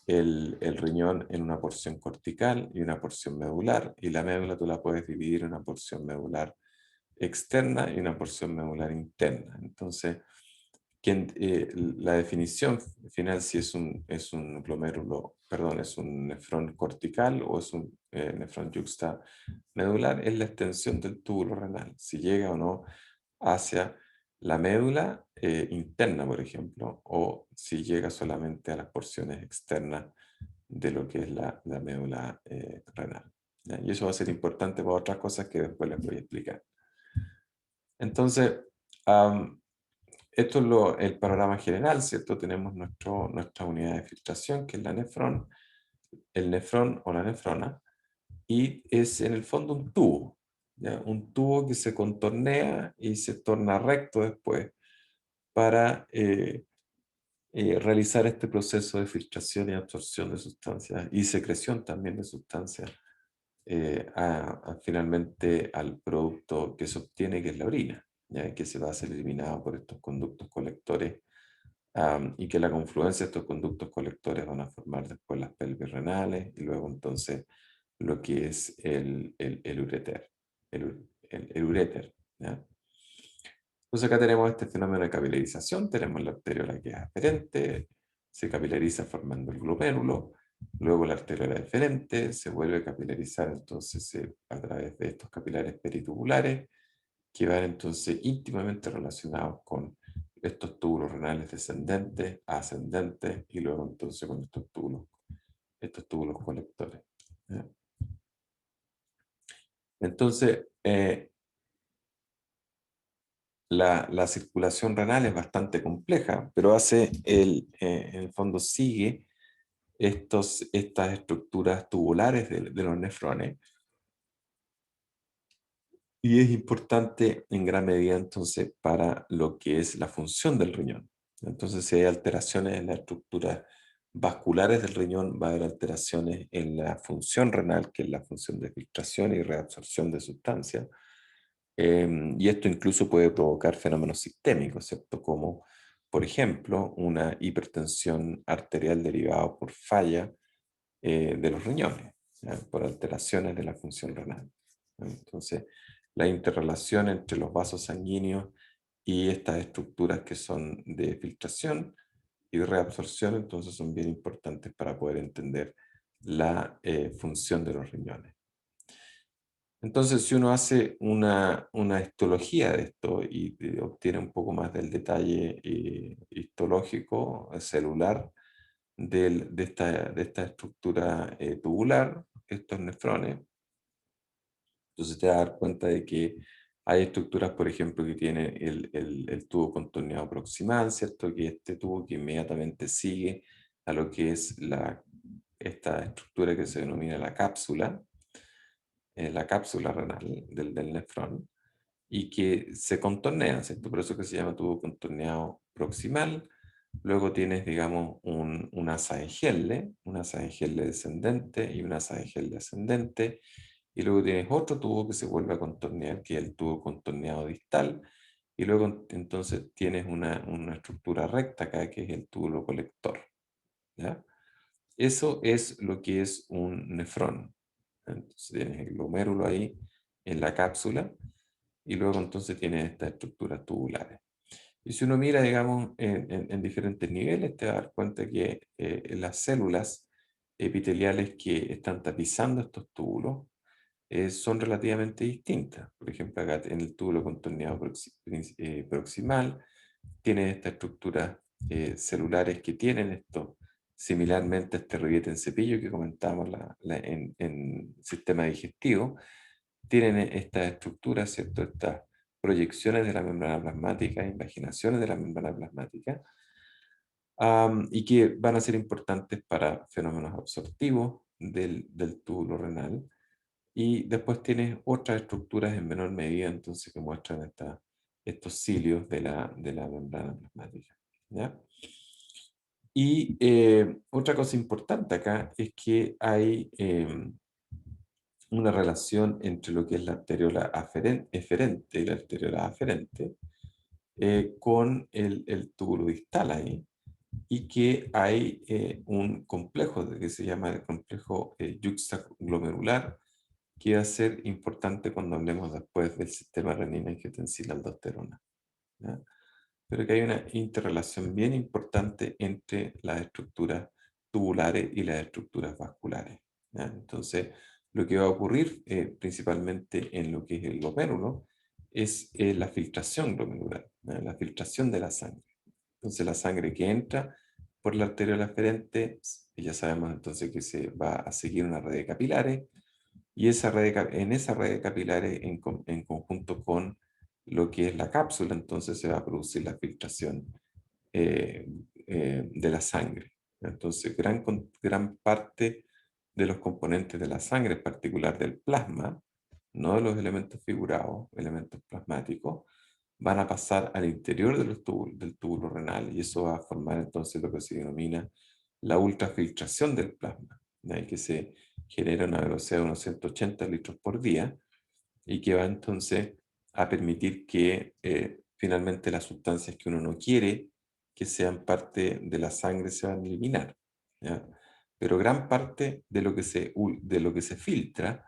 S1: el riñón en una porción cortical y una porción medular, y la médula tú la puedes dividir en una porción medular externa y una porción medular interna. Entonces, la definición final si es un glomérulo, perdón, es un nefrón cortical o es un nefrón yuxtamedular, es la extensión del túbulo renal, si llega o no hacia la médula interna, por ejemplo, o si llega solamente a las porciones externas de lo que es la médula renal. ¿Ya? Y eso va a ser importante para otras cosas que después les voy a explicar. Entonces, esto es el panorama general, ¿cierto? Tenemos nuestra unidad de filtración, que es el nefrón o la nefrona, y es en el fondo un tubo, ¿ya? Un tubo que se contornea y se torna recto después para realizar este proceso de filtración y absorción de sustancias y secreción también de sustancias finalmente al producto que se obtiene, que es la orina, ¿ya? Que se va a ser eliminado por estos conductos colectores y que la confluencia de estos conductos colectores van a formar después las pelvis renales y luego entonces lo que es el uréter, el uréter, ¿ya? Entonces acá tenemos este fenómeno de capilarización, tenemos la arteriola que es aferente, se capilariza formando el glomérulo, luego la arteriola deferente se vuelve a capilarizar entonces a través de estos capilares peritubulares que van entonces íntimamente relacionados con estos túbulos renales descendentes, ascendentes y luego entonces con estos túbulos colectores, ¿ya? Entonces, la circulación renal es bastante compleja, pero en el fondo sigue estas estructuras tubulares de los nefrones y es importante en gran medida entonces para lo que es la función del riñón. Entonces, si hay alteraciones en las estructuras vasculares del riñón, va a haber alteraciones en la función renal, que es la función de filtración y reabsorción de sustancias. Y esto incluso puede provocar fenómenos sistémicos, ¿cierto? Como, por ejemplo, una hipertensión arterial derivada por falla de los riñones, ¿ya? Por alteraciones de la función renal, ¿ya? Entonces, la interrelación entre los vasos sanguíneos y estas estructuras que son de filtración y de reabsorción, entonces son bien importantes para poder entender la función de los riñones. Entonces, si uno hace una histología de esto y obtiene un poco más del detalle histológico, celular, de esta estructura tubular, estos nefrones, entonces te vas a dar cuenta de que hay estructuras, por ejemplo, que tienen el tubo contorneado proximal, ¿cierto? Que este tubo que inmediatamente sigue a lo que es esta estructura que se denomina la cápsula renal del nefrón, y que se contornea, ¿cierto? Por eso que se llama tubo contorneado proximal. Luego tienes, digamos, un asa de Helle, un asa de Helle descendente y un asa de Helle ascendente. Y luego tienes otro tubo que se vuelve a contornear, que es el tubo contorneado distal. Y luego entonces tienes una estructura recta acá, que es el túbulo colector, ¿ya? Eso es lo que es un nefrón. Entonces tienes el glomérulo ahí en la cápsula y luego entonces tienes estas estructuras tubulares. Y si uno mira, digamos, en diferentes niveles, te vas a dar cuenta que las células epiteliales que están tapizando estos túbulos son relativamente distintas. Por ejemplo, acá en el túbulo contorneado proximal, tienes estas estructuras celulares que tienen esto, similarmente a este ribete en cepillo que comentábamos en sistema digestivo, tienen estas estructuras, ¿cierto? Estas proyecciones de la membrana plasmática, invaginaciones de la membrana plasmática, y que van a ser importantes para fenómenos absortivos del túbulo renal, Y después tienes otras estructuras en menor medida, entonces, que muestran estos cilios de la membrana plasmática. ¿Ya? Y otra cosa importante acá es que hay una relación entre lo que es la arteriola eferente y la arteriola aferente con el túbulo distal ahí, y que hay un complejo que se llama el complejo yuxtaglomerular, que va a ser importante cuando hablemos después del sistema renina-angiotensina-aldosterona. ¿Ya? Pero que hay una interrelación bien importante entre las estructuras tubulares y las estructuras vasculares. ¿Ya? Entonces, lo que va a ocurrir principalmente en lo que es el glomérulo es la filtración glomerular, ¿ya? La filtración de la sangre. Entonces, la sangre que entra por la arteriola aferente, ya sabemos entonces que se va a seguir una red de capilares, y en esa red de capilares, en conjunto con lo que es la cápsula, entonces se va a producir la filtración eh, de la sangre. Entonces, gran parte de los componentes de la sangre, en particular del plasma, no de los elementos figurados, elementos plasmáticos, van a pasar al interior del túbulo renal, y eso va a formar entonces lo que se denomina la ultrafiltración del plasma, ¿ya? Y que se genera una velocidad de unos 180 litros por día, y que va entonces a permitir que finalmente las sustancias que uno no quiere que sean parte de la sangre se van a eliminar, ¿ya? Pero gran parte de lo que se filtra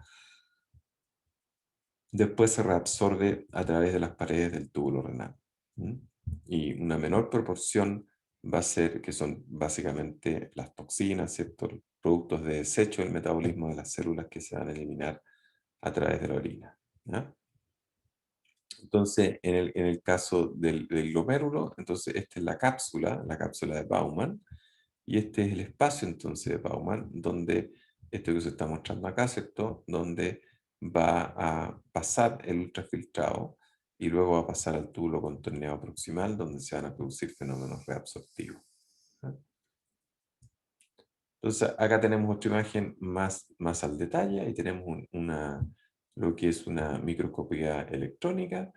S1: después se reabsorbe a través de las paredes del túbulo renal. ¿M? Y una menor proporción va a ser, que son básicamente las toxinas, ¿cierto? Los productos de desecho del metabolismo de las células que se van a eliminar a través de la orina. ¿Ya? Entonces, en el caso del glomérulo, entonces esta es la cápsula de Baumann, y este es el espacio entonces de Baumann, donde esto que se está mostrando acá, ¿cierto? Donde va a pasar el ultrafiltrado y luego va a pasar al túbulo contorneado proximal, donde se van a producir fenómenos reabsortivos. ¿Ah? Entonces, acá tenemos otra imagen más al detalle, y tenemos lo que es una microscopía electrónica.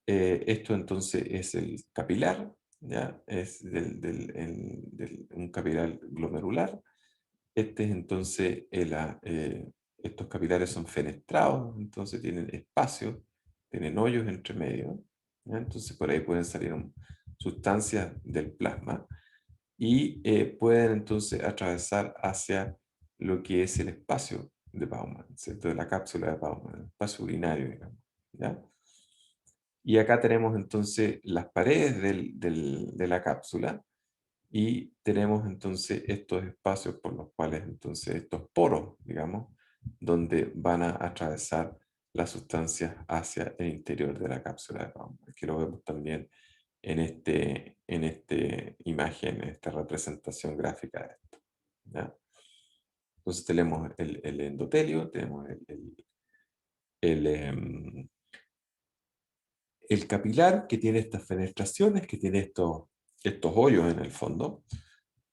S1: Esto entonces es el capilar, ¿ya? Es un capilar glomerular. Este es entonces, estos capilares son fenestrados, entonces tienen espacios, tienen hoyos entre medio, ¿ya? Entonces por ahí pueden salir sustancias del plasma, y pueden entonces atravesar hacia lo que es el espacio de Baumann, ¿cierto? De la cápsula de Baumann, el espacio urinario, digamos, ¿ya? Y acá tenemos entonces las paredes de la cápsula, y tenemos entonces estos espacios por los cuales entonces estos poros, digamos, donde van a atravesar las sustancias hacia el interior de la cápsula de Baumann, que lo vemos también en esta imagen, en esta representación gráfica de esto, ¿ya? Entonces tenemos el endotelio, tenemos el, em, el capilar, que tiene estas fenestraciones, que tiene estos hoyos en el fondo.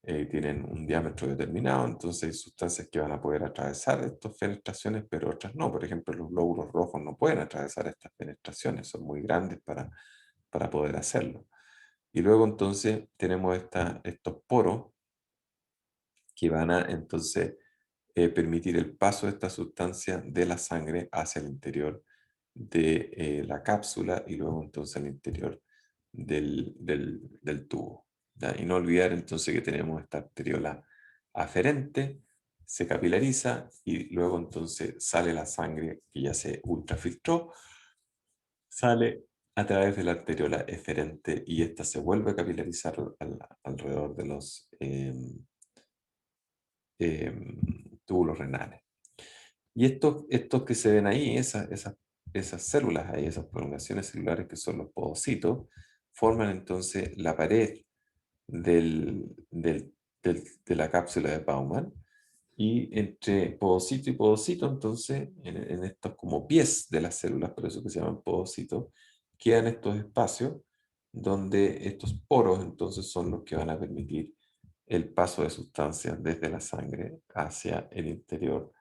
S1: Tienen un diámetro determinado, entonces hay sustancias que van a poder atravesar estas fenestraciones, pero otras no. Por ejemplo, los glóbulos rojos no pueden atravesar estas fenestraciones, son muy grandes para poder hacerlo. Y luego entonces tenemos estos poros que van a entonces permitir el paso de esta sustancia de la sangre hacia el interior de la cápsula, y luego entonces al interior del tubo, ¿ya? Y no olvidar entonces que tenemos esta arteriola aferente, se capilariza, y luego entonces sale la sangre que ya se ultrafiltró, sale a través de la arteriola eferente, y esta se vuelve a capilarizar alrededor de los túbulos renales. Y estos que se ven ahí, esas células ahí, esas prolongaciones celulares que son los podocitos, forman entonces la pared de la cápsula de Baumann. Y entre podocito y podocito, entonces, en estos como pies de las células, por eso que se llaman podocitos, quedan estos espacios donde estos poros entonces son los que van a permitir el paso de sustancias desde la sangre hacia el interior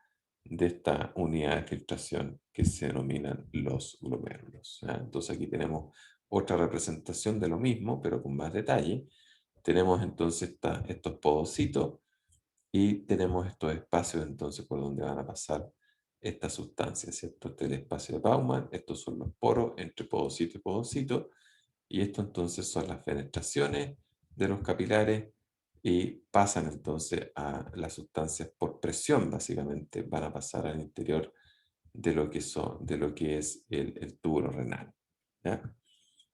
S1: de esta unidad de filtración que se denominan los glomérulos. Entonces aquí tenemos otra representación de lo mismo, pero con más detalle. Tenemos entonces estos podocitos y tenemos estos espacios entonces por donde van a pasar estas sustancias, ¿cierto? Este es el espacio de Bauman, estos son los poros entre podocito y podocito, y esto entonces son las fenestraciones de los capilares y pasan entonces a las sustancias por presión, básicamente, van a pasar al interior de lo que es el túbulo renal. ¿Ya?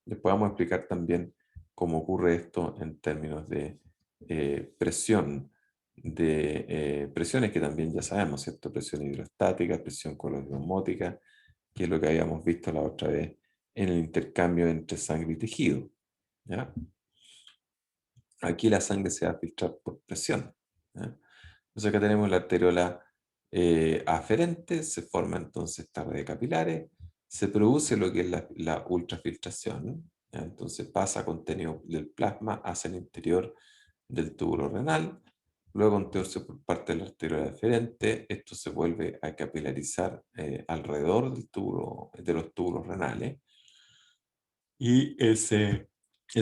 S1: Después vamos a explicar también cómo ocurre esto en términos de presión, de presiones que también ya sabemos, ¿cierto? Presión hidrostática, presión colosmótica, que es lo que habíamos visto la otra vez en el intercambio entre sangre y tejido. ¿Ya? Aquí la sangre se va a filtrar por presión. ¿Ya? Entonces acá tenemos la arteriola aferente, se forma entonces esta red de capilares, se produce lo que es la ultrafiltración, ¿ya? Entonces pasa contenido del plasma hacia el interior del túbulo renal, luego entonces por parte de la arteriola aferente, esto se vuelve a capilarizar alrededor de los túbulos renales, y el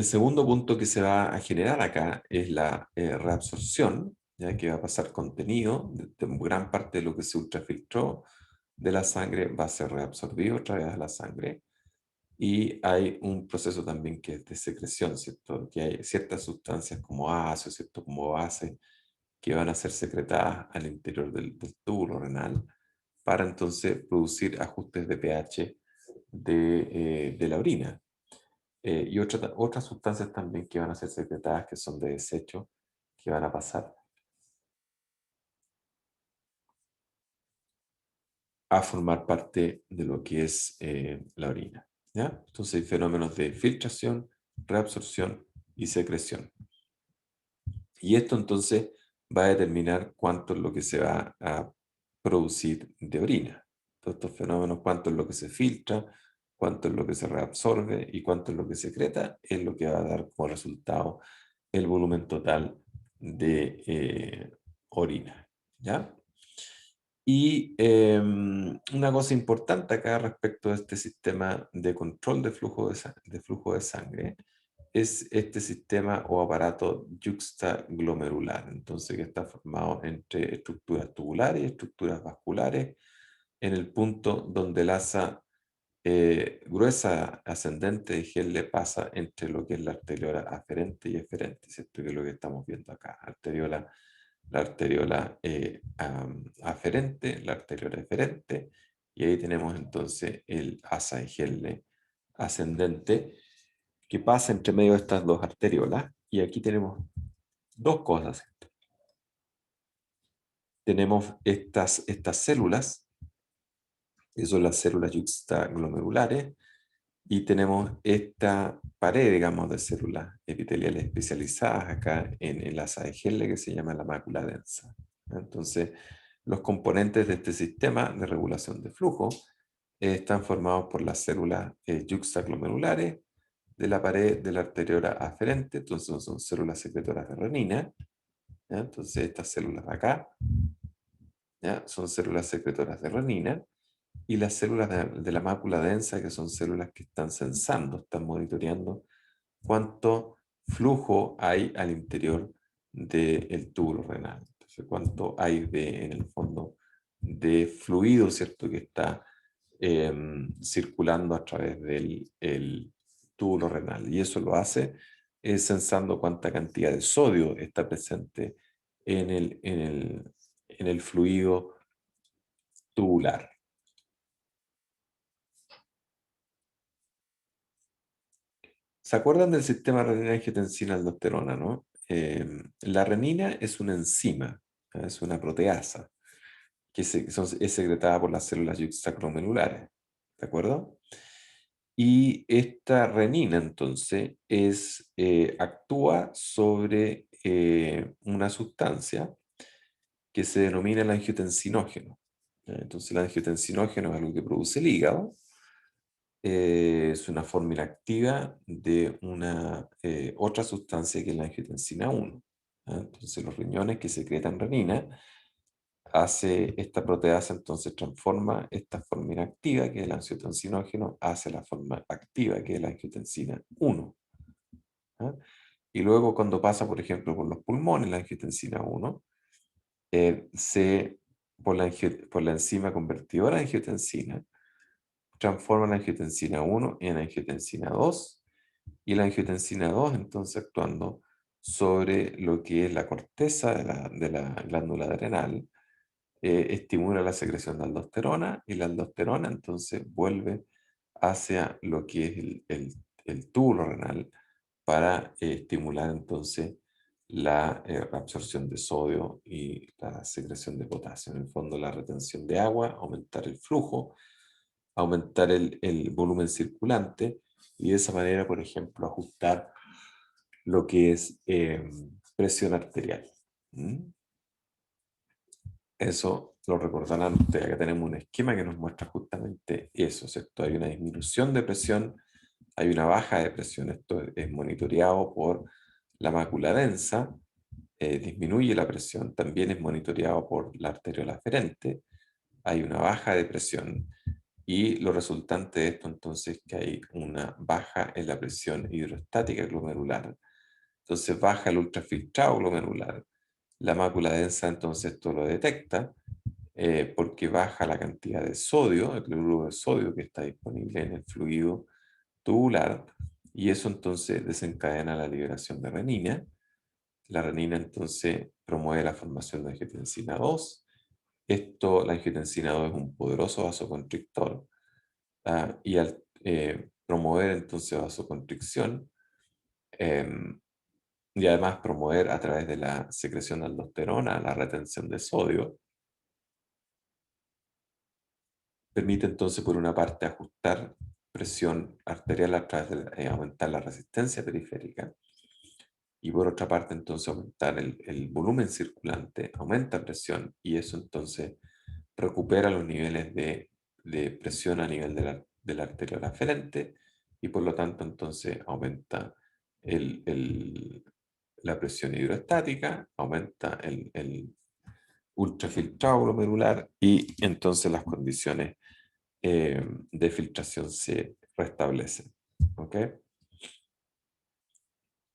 S1: segundo punto que se va a generar acá es la reabsorción, ya que va a pasar contenido, de gran parte de lo que se ultrafiltró de la sangre va a ser reabsorbido otra vez a la sangre. Y hay un proceso también que es de secreción, ¿cierto? Que hay ciertas sustancias como ácidos, ¿cierto? Como bases, que van a ser secretadas al interior del túbulo renal para entonces producir ajustes de pH de la orina. Y otras sustancias también que van a ser secretadas, que son de desecho, que van a pasar a formar parte de lo que es la orina. ¿Ya? Entonces hay fenómenos de filtración, reabsorción y secreción. Y esto entonces va a determinar cuánto es lo que se va a producir de orina. Todos estos fenómenos, cuánto es lo que se filtra, cuánto es lo que se reabsorbe y cuánto es lo que se secreta, es lo que va a dar como resultado el volumen total de orina. ¿Ya? Y una cosa importante acá respecto a este sistema de control de flujo de sangre es este sistema o aparato yuxtaglomerular, entonces que está formado entre estructuras tubulares y estructuras vasculares en el punto donde el asa gruesa ascendente de gel le pasa entre lo que es la arteriola aferente y eferente, ¿cierto? Que es lo que estamos viendo acá, la arteriola aferente, la arteriola eferente, y ahí tenemos entonces el asa de gel ascendente que pasa entre medio de estas dos arteriolas, y aquí tenemos dos cosas. Tenemos estas células, que son las células yuxtaglomerulares, y tenemos esta pared, digamos, de células epiteliales especializadas acá en el asa de Henle, que se llama la mácula densa. Entonces, los componentes de este sistema de regulación de flujo están formados por las células yuxtaglomerulares de la pared de la arteriola aferente, entonces son células secretoras de renina. ¿Ya? Entonces, estas células de acá, ¿ya? Son células secretoras de renina, y las células de la mácula densa, que son células que están sensando, están monitoreando cuánto flujo hay al interior del túbulo renal. Entonces, cuánto hay en el fondo de fluido, ¿cierto? Que está circulando a través del túbulo renal. Y eso lo hace sensando cuánta cantidad de sodio está presente en el fluido tubular. ¿Se acuerdan del sistema renina-angiotensina-aldosterona, no? La renina es una enzima, es una proteasa, es secretada por las células yuxtacromelulares, ¿de acuerdo? Y esta renina, entonces, actúa sobre una sustancia que se denomina el angiotensinógeno. Entonces, el angiotensinógeno es algo que produce el hígado. Es una fórmula activa de una otra sustancia que es la angiotensina 1. Entonces los riñones que secretan renina hace esta proteasa, entonces transforma esta forma inactiva, que es el angiotensinógeno, hacia la forma activa, que es la angiotensina 1. ¿Ah? Y luego cuando pasa, por ejemplo, por los pulmones, la angiotensina 1, por la enzima convertidora de angiotensina, transforma la angiotensina 1 en angiotensina 2, y la angiotensina 2, entonces actuando sobre lo que es la corteza de la glándula adrenal, estimula la secreción de aldosterona, y la aldosterona entonces vuelve hacia lo que es el túbulo renal para estimular entonces la absorción de sodio y la secreción de potasio. En el fondo, la retención de agua, aumentar el flujo, aumentar el volumen circulante, y de esa manera, por ejemplo, ajustar lo que es presión arterial. ¿Mm? Eso lo recordarán ustedes. Acá tenemos un esquema que nos muestra justamente eso, ¿cierto? Hay una disminución de presión, hay una baja de presión. Esto es monitoreado por la mácula densa, disminuye la presión, también es monitoreado por la arteriola aferente, hay una baja de presión, y lo resultante de esto entonces es que hay una baja en la presión hidrostática glomerular. Entonces baja el ultrafiltrado glomerular. La mácula densa entonces esto lo detecta, porque baja la cantidad de sodio, el cloruro de sodio que está disponible en el fluido tubular, y eso entonces desencadena la liberación de renina. La renina entonces promueve la formación de angiotensina 2. La angiotensina 2 es un poderoso vasoconstrictor, y al promover entonces vasoconstricción, em, y además promover a través de la secreción de aldosterona la retención de sodio, permite entonces por una parte ajustar presión arterial a través de aumentar la resistencia periférica, y por otra parte entonces aumentar el volumen circulante, aumenta presión, y eso entonces recupera los niveles de presión a nivel de la arteriola aferente, y por lo tanto entonces aumenta la presión hidroestática, aumenta el ultrafiltrado glomerular, y entonces las condiciones de filtración se restablecen. ¿Ok?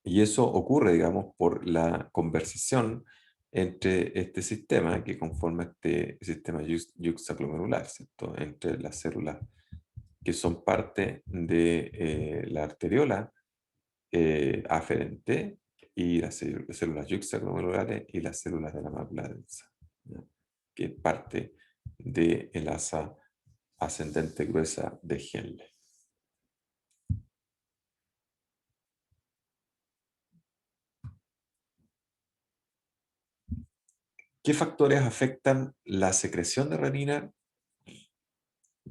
S1: Y eso ocurre, digamos, por la conversación entre este sistema que conforma este sistema yuxtaglomerular, ¿cierto? Entre las células que son parte de la arteriola aferente, y las células yuxtaglomerulares, y las células de la mácula densa, ¿ya? Que es parte del asa ascendente gruesa de Henle. ¿Qué factores afectan la secreción de renina?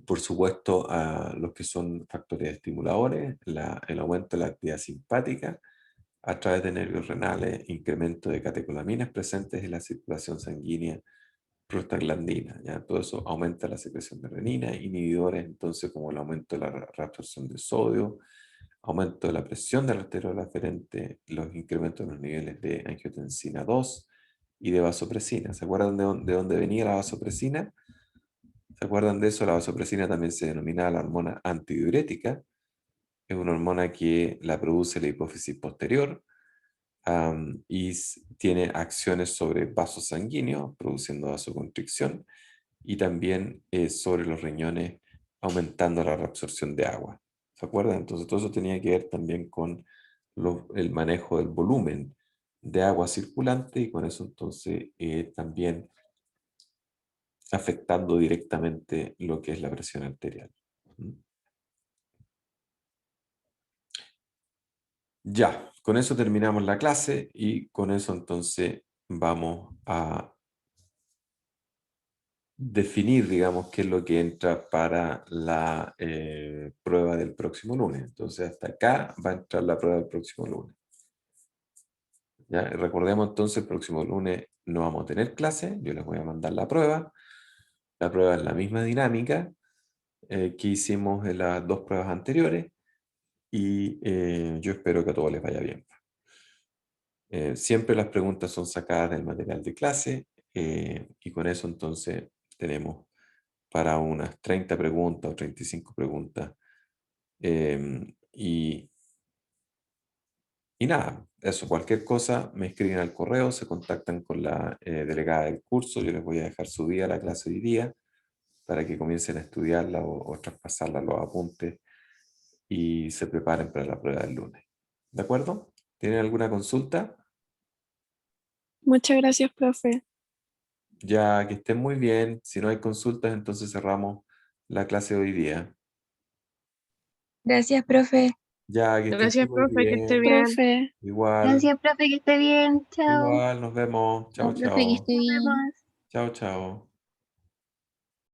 S1: Por supuesto, a los que son factores estimuladores, el aumento de la actividad simpática a través de nervios renales, incremento de catecolaminas presentes en la circulación sanguínea, prostaglandina, ¿ya? Todo eso aumenta la secreción de renina, inhibidores entonces como el aumento de la reabsorción de sodio, aumento de la presión de la arteriola aferente, los incrementos de los niveles de angiotensina 2 y de vasopresina. ¿Se acuerdan de dónde venía la vasopresina? ¿Se acuerdan de eso? La vasopresina también se denomina la hormona antidiurética. Es una hormona que la produce la hipófisis posterior, y tiene acciones sobre vasos sanguíneos, produciendo vasoconstricción, y también sobre los riñones, aumentando la reabsorción de agua. ¿Se acuerdan? Entonces todo eso tenía que ver también con el manejo del volumen de agua circulante, y con eso entonces también afectando directamente lo que es la presión arterial. ¿Mm? Ya, con eso terminamos la clase, y con eso entonces vamos a definir, digamos, qué es lo que entra para la prueba del próximo lunes. Entonces hasta acá va a entrar la prueba del próximo lunes. ¿Ya? Recordemos entonces, el próximo lunes no vamos a tener clase, yo les voy a mandar la prueba. La prueba es la misma dinámica que hicimos en las dos pruebas anteriores, y yo espero que a todos les vaya bien. Siempre las preguntas son sacadas del material de clase. Y con eso entonces tenemos para unas 30 preguntas o 35 preguntas. Y nada, eso, cualquier cosa me escriben al correo, se contactan con la delegada del curso, yo les voy a dejar su día, la clase de hoy día, para que comiencen a estudiarla o traspasarla los apuntes y se preparen para la prueba del lunes. ¿De acuerdo? ¿Tienen alguna consulta?
S2: Muchas gracias, profe.
S1: Ya que estén muy bien, si no hay consultas, entonces cerramos la clase de hoy día.
S3: Gracias, profe.
S1: Ya que estén
S4: Gracias,
S1: súper
S4: profe, que esté
S1: bien.
S4: bien.
S2: Profe,
S1: Igual,
S5: Gracias, profe, que esté bien. Chao.
S1: igual, nos vemos. Chao,
S5: Chao, profe, que
S1: chao.
S5: esté bien.
S1: Chao, chao.